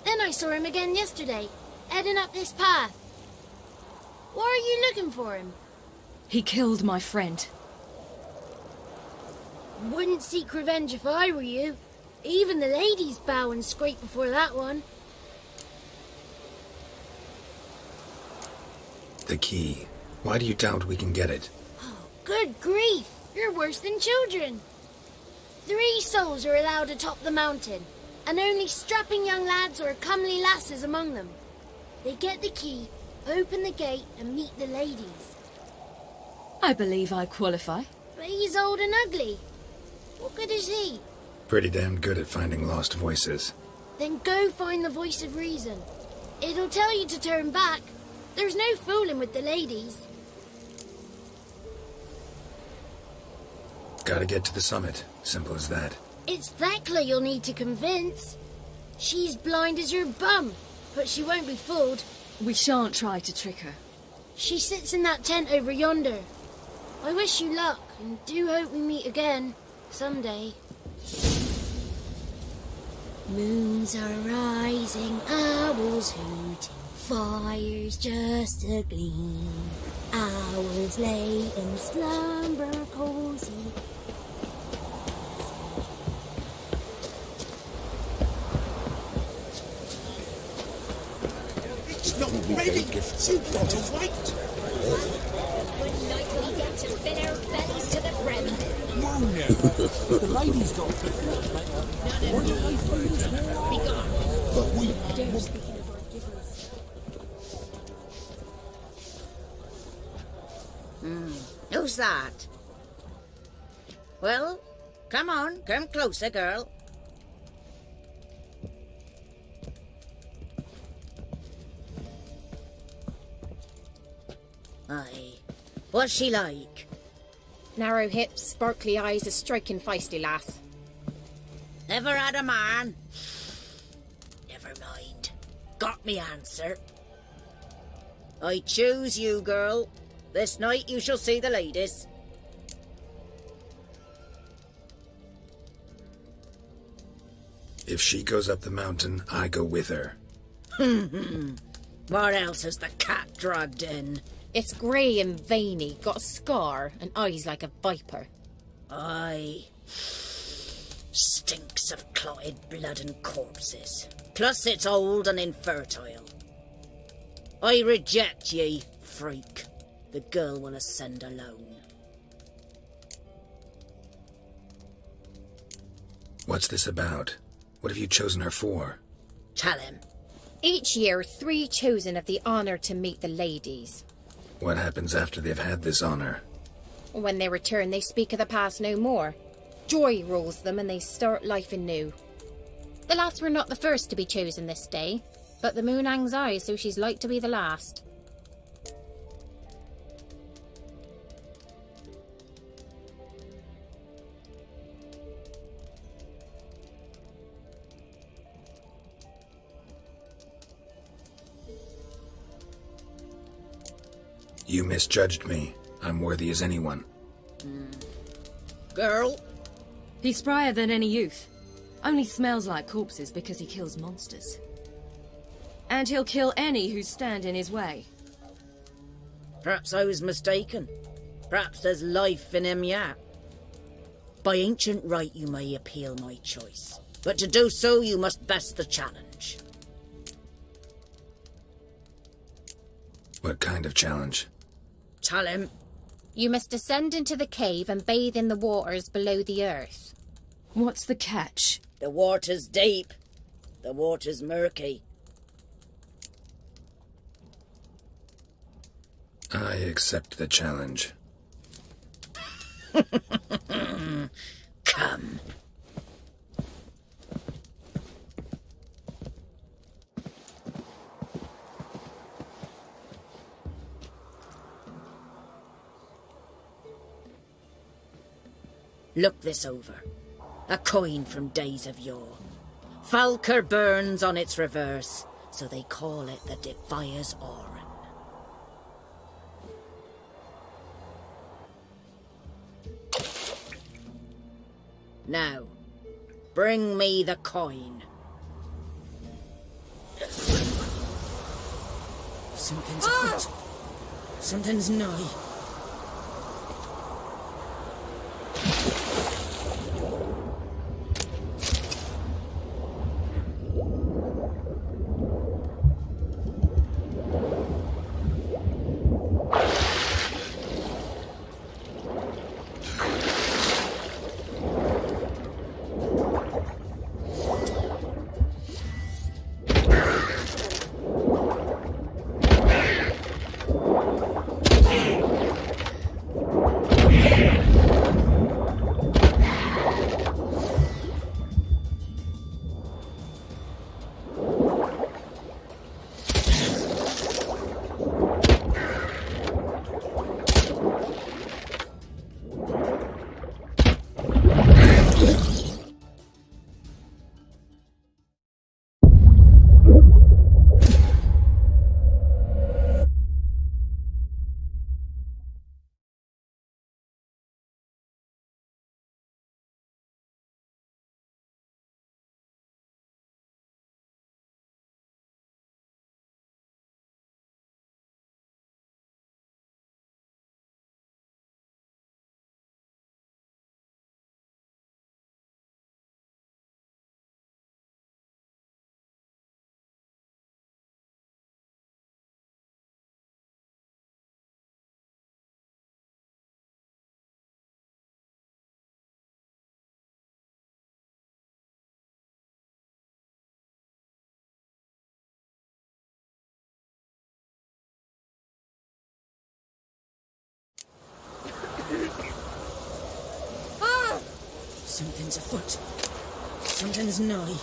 Then I saw him again yesterday, heading up this path. Why are you looking for him? He killed my friend. Wouldn't seek revenge if I were you. Even the ladies bow and scrape before that one. The key. Why do you doubt we can get it? Good grief! You're worse than children. 3 souls are allowed atop the mountain, and only strapping young lads or comely lasses among them. They get the key, open the gate, and meet the ladies. I believe I qualify. But he's old and ugly. What good is he? Pretty damn good at finding lost voices. Then go find the voice of reason. It'll tell you to turn back. There's no fooling with the ladies. Gotta get to the summit. Simple as that. It's Thekla you'll need to convince. She's blind as your bum, but she won't be fooled. We shan't try to trick her. She sits in that tent over yonder. I wish you luck, and do hope we meet again, someday. Moons are rising, owls hooting, fires just a gleam. Owls lay in slumber cozy. It's not ready. You've got to wait. Good night we get to fill our bellies to the brim. Whoa now. The lady's got Be gone. But we... Who's that? Well, come on, come closer, girl. Aye. What's she like? Narrow hips, sparkly eyes, a striking feisty lass. Ever had a man? Never mind. Got me answer. I choose you, girl. This night you shall see the ladies. If she goes up the mountain, I go with her. What else has the cat dragged in? It's grey and veiny, got a scar, and eyes like a viper. Aye. Stinks of clotted blood and corpses. Plus it's old and infertile. I reject ye, freak. The girl will ascend alone. What's this about? What have you chosen her for? Tell him. Each year, 3 chosen have the honour to meet the ladies. What happens after they've had this honor? When they return, they speak of the past no more. Joy rules them and they start life anew. The lass were not the first to be chosen this day, but the moon hangs high, so she's like to be the last. You misjudged me. I'm worthy as anyone. Girl? He's sprier than any youth. Only smells like corpses because he kills monsters. And he'll kill any who stand in his way. Perhaps I was mistaken. Perhaps there's life in him yet. By ancient right you may appeal my choice. But to do so you must best the challenge. What kind of challenge? Tell him. You must descend into the cave and bathe in the waters below the earth. What's the catch? The water's deep. The water's murky. I accept the challenge. Come. Look this over. A coin from days of yore. Falker burns on its reverse, so they call it the Defier's Oran. Now, bring me the coin. Something's afoot. Something's nigh. Something's afoot. Something's nigh.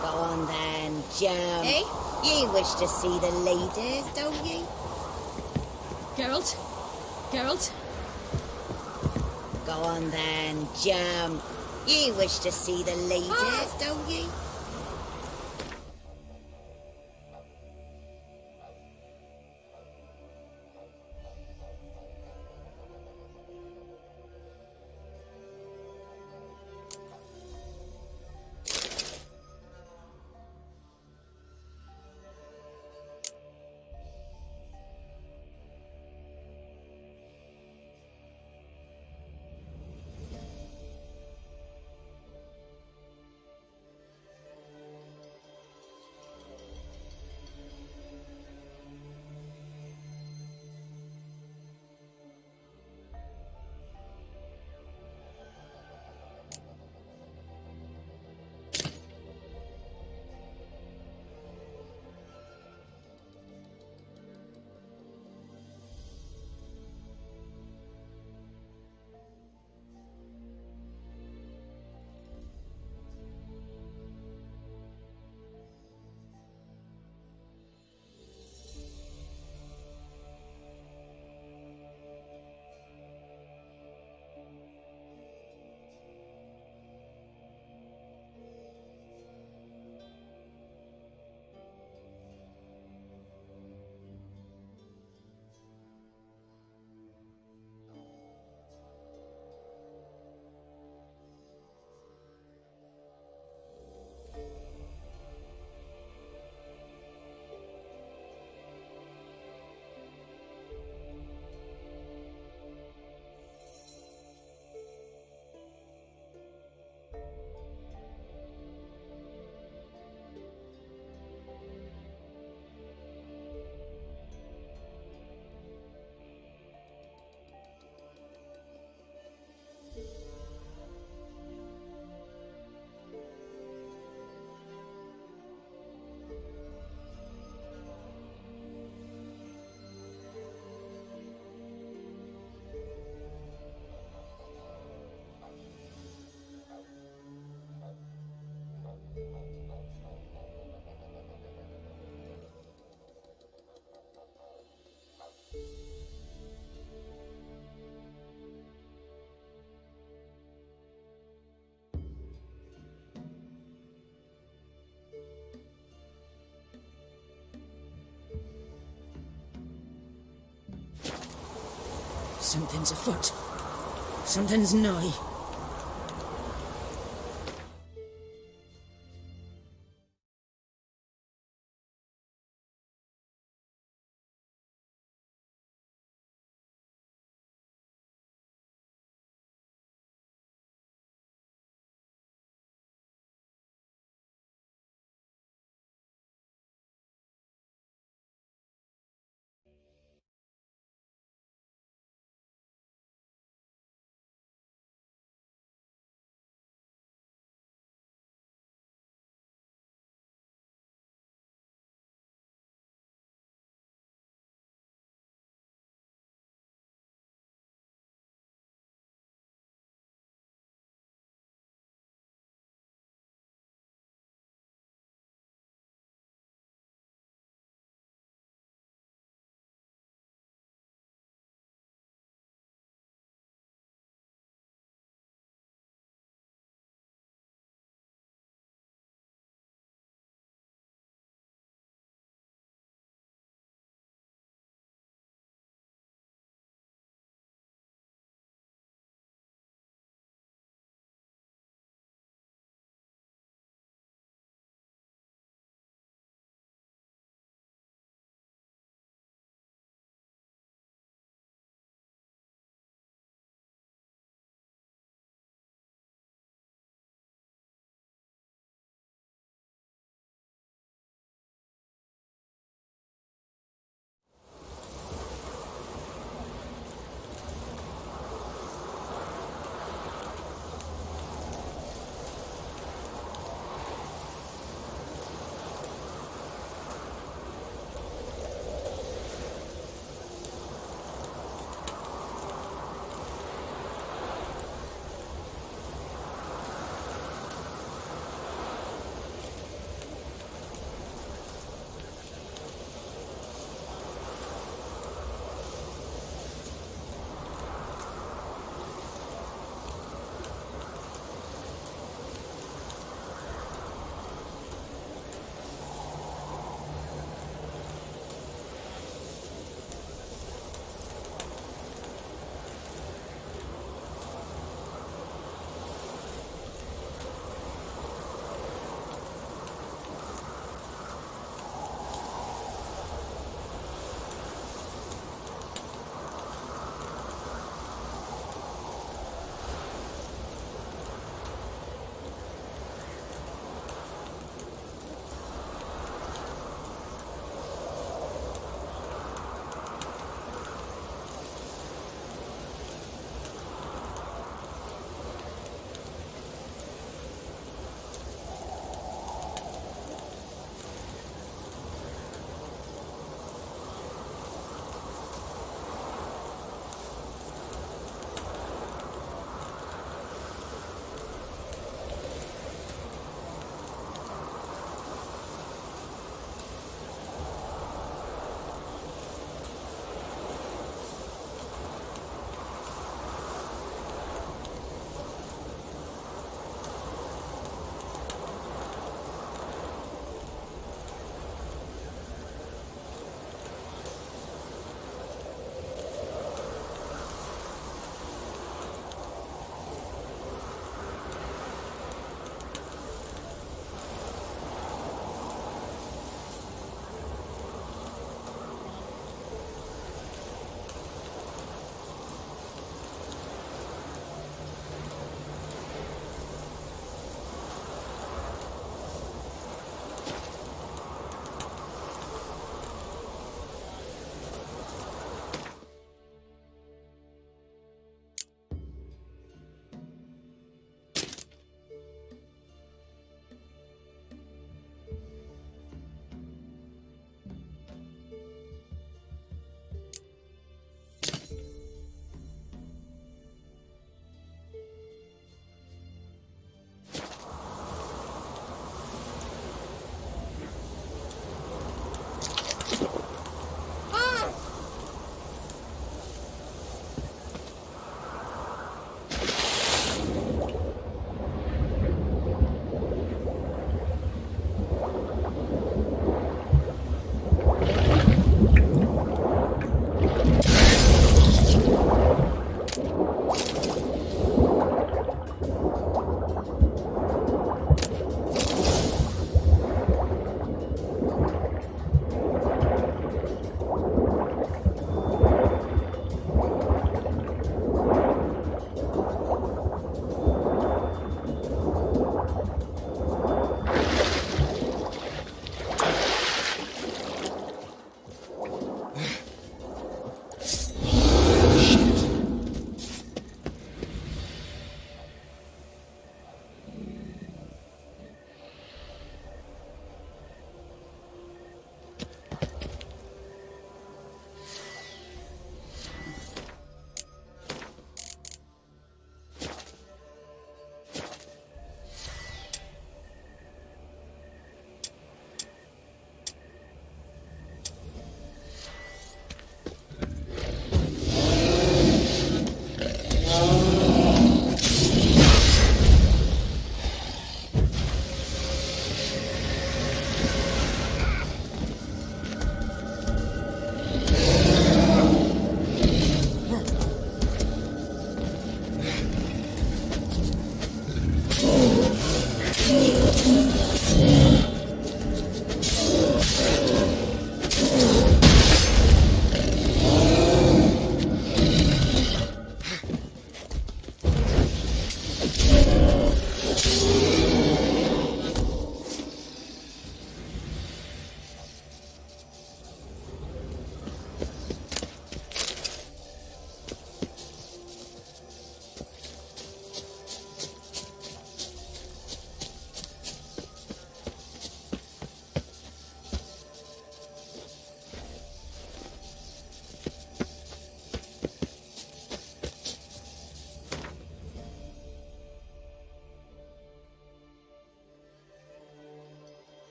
Go on then, Jim. Eh? You wish to see the ladies, don't you? Geralt? Geralt? Go on then, Jim. You wish to see the ladies, don't you? Something's afoot. Something's nigh.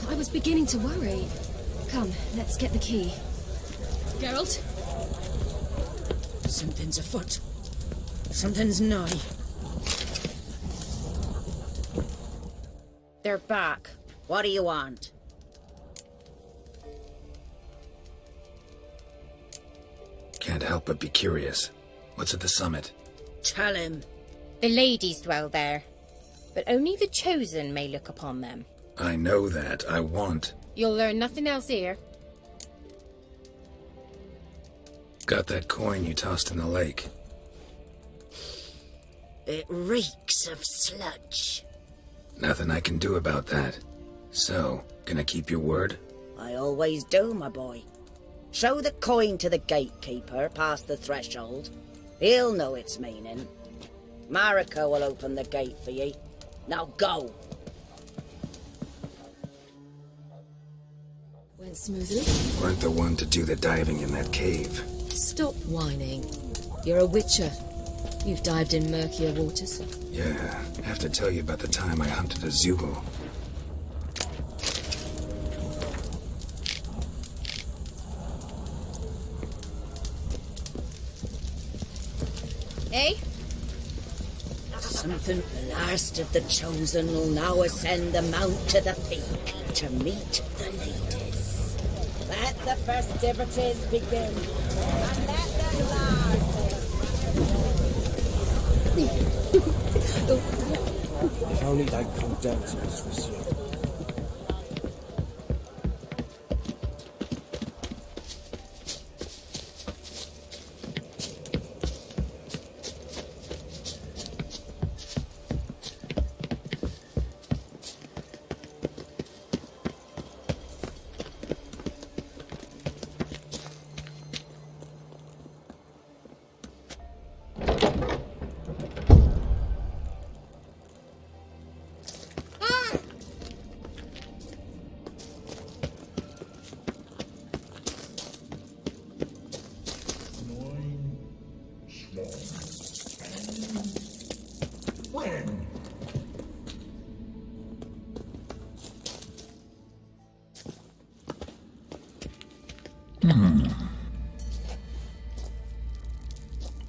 I was beginning to worry. Come, let's get the key. Geralt? Something's afoot. Something's nigh. They're back. What do you want? Can't help but be curious. What's at the summit? Tell him. The ladies dwell there, but only the chosen may look upon them. I know that. I want. You'll learn nothing else here. Got that coin you tossed in the lake. It reeks of sludge. Nothing I can do about that. So, gonna keep your word? I always do, my boy. Show the coin to the gatekeeper past the threshold. He'll know its meaning. Marika will open the gate for ye. Now go. Went smoothly. Weren't the one to do the diving in that cave. Stop whining. You're a witcher. You've dived in murkier waters. Yeah, have to tell you about the time I hunted a Zugo. Eh? Something the last of the chosen will now ascend the mount to the peak to meet the leaders. Let the festivities begin, and let them last. If only they'd come down to us this year.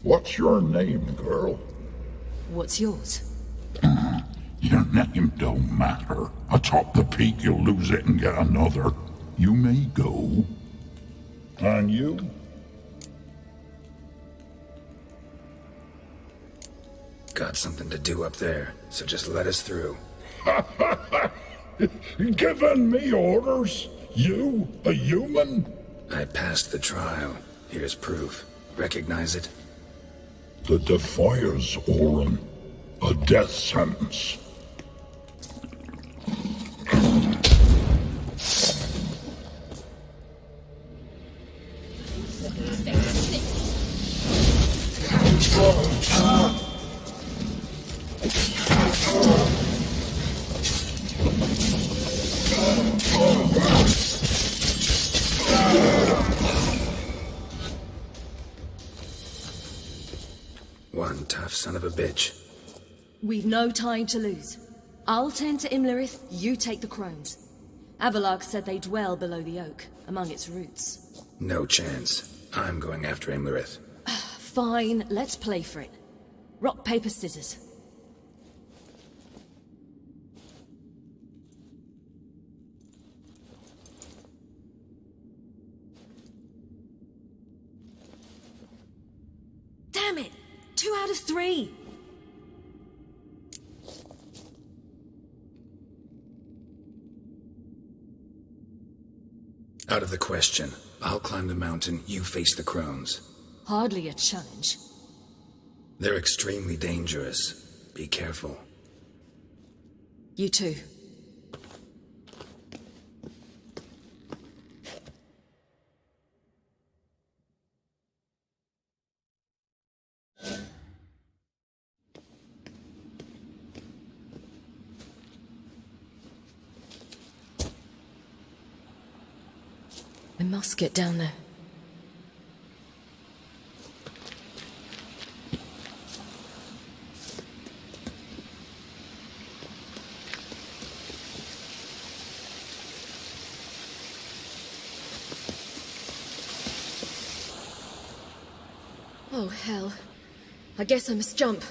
What's your name, girl? What's yours? Your name don't matter. Atop the peak, you'll lose it and get another. You may go. And you? Got something to do up there, so just let us through. Giving me orders? You, a human? I passed the trial. Here's proof. Recognize it? The Defier's Orin. A death sentence. One tough son of a bitch. We've no time to lose. I'll tend to Imlerith, you take the crones. Avalok said they dwell below the oak, among its roots. No chance. I'm going after Imlerith. Fine, let's play for it. Rock, paper, scissors. Damn it! 2 out of 3! Out of the question. I'll climb the mountain, you face the crones. Hardly a challenge. They're extremely dangerous. Be careful. You too. We must get down there. Oh, hell. I guess I must jump.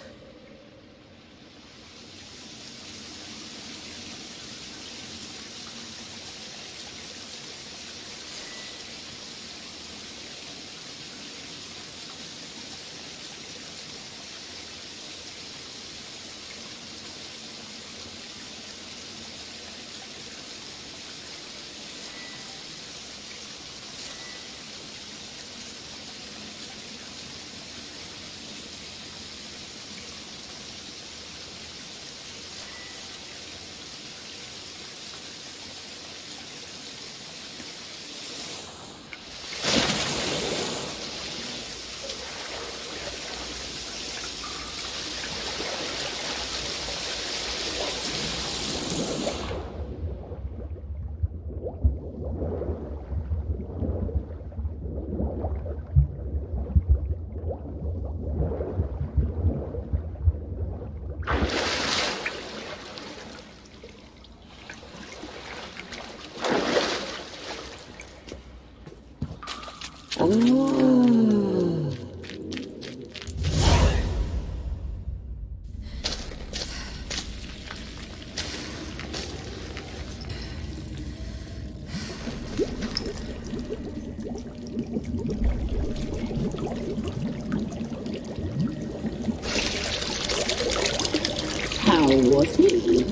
How was he?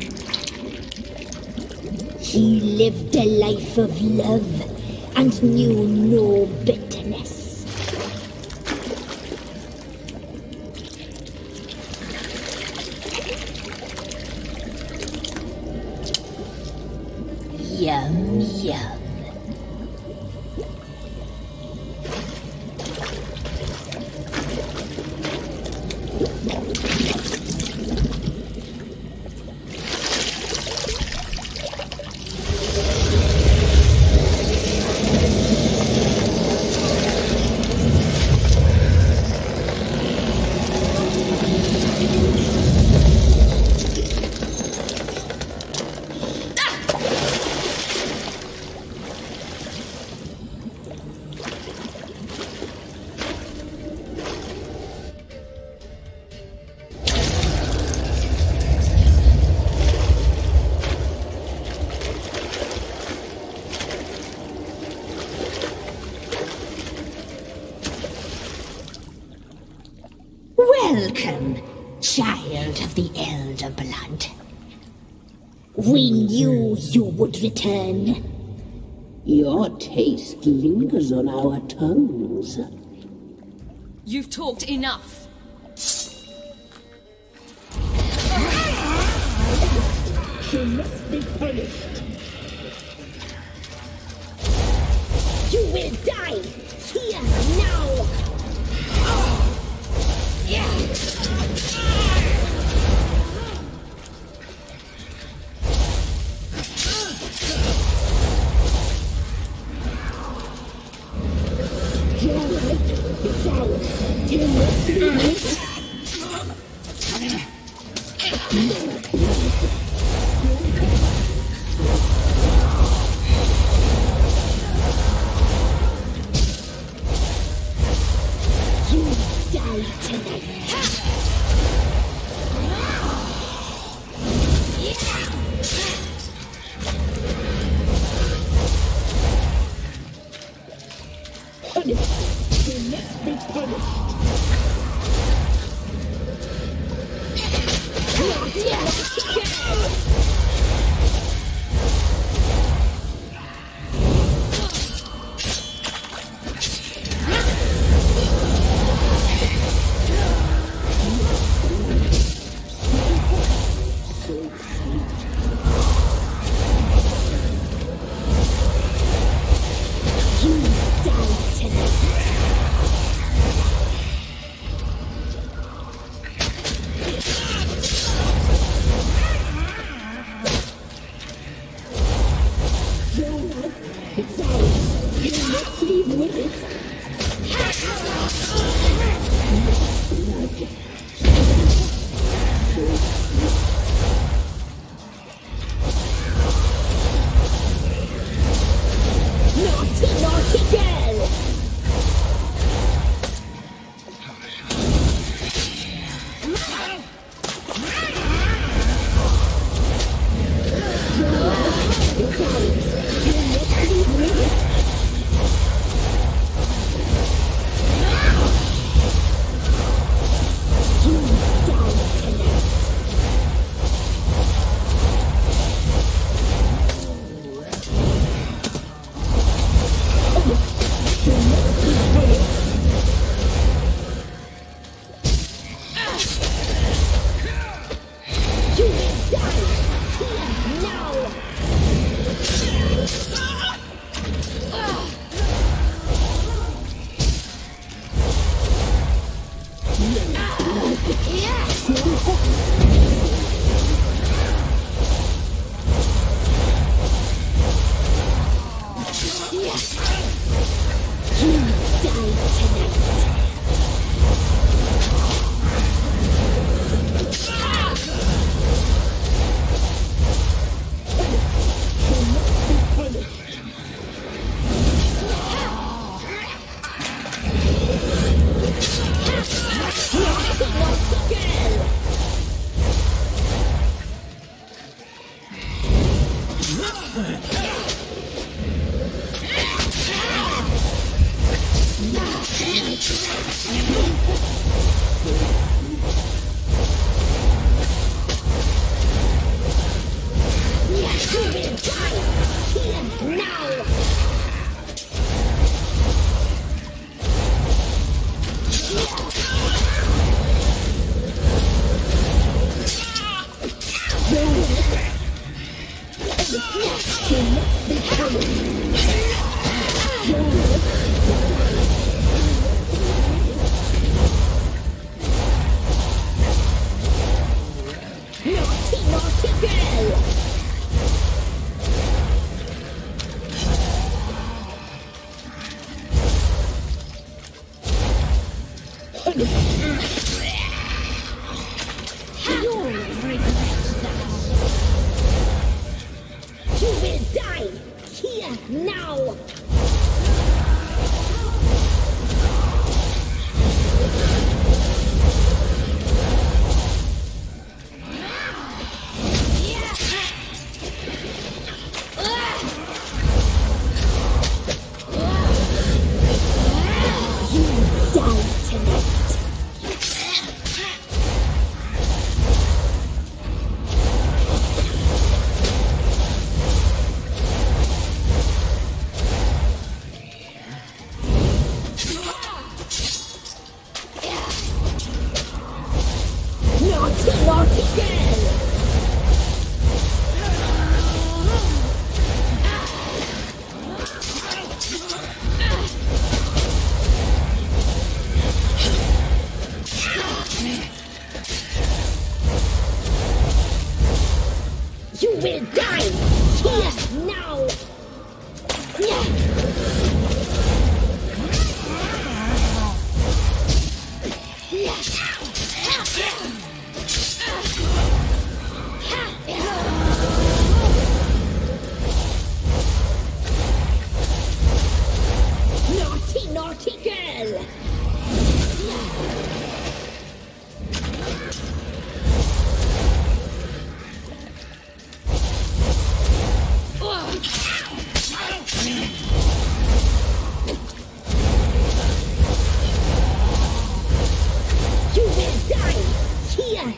He lived a life of love and knew no bitterness. Yum, yum. Welcome, child of the Elder Blood. We knew you would return. Your taste lingers on our tongues. You've talked enough. She must be punished. You will die here now. Your life is ours. You must leave it.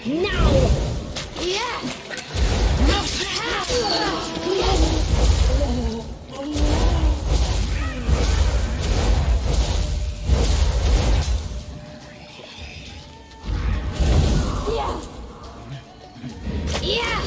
Now! Yeah! Yeah!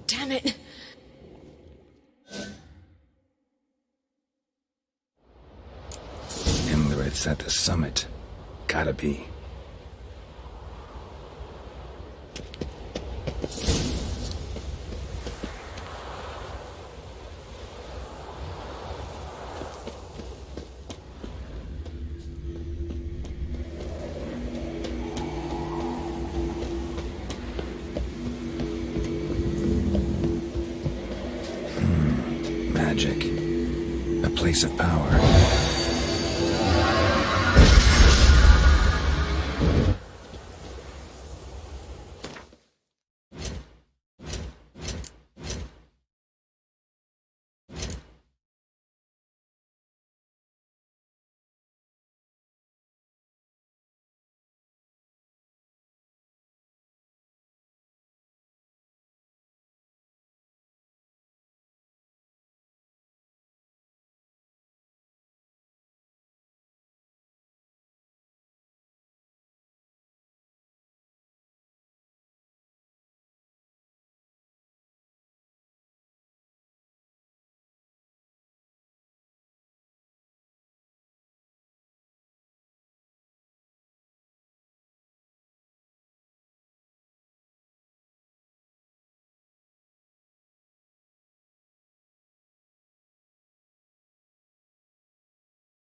Damn it! Imlerith's at the summit. Gotta be. Magic. A place of power.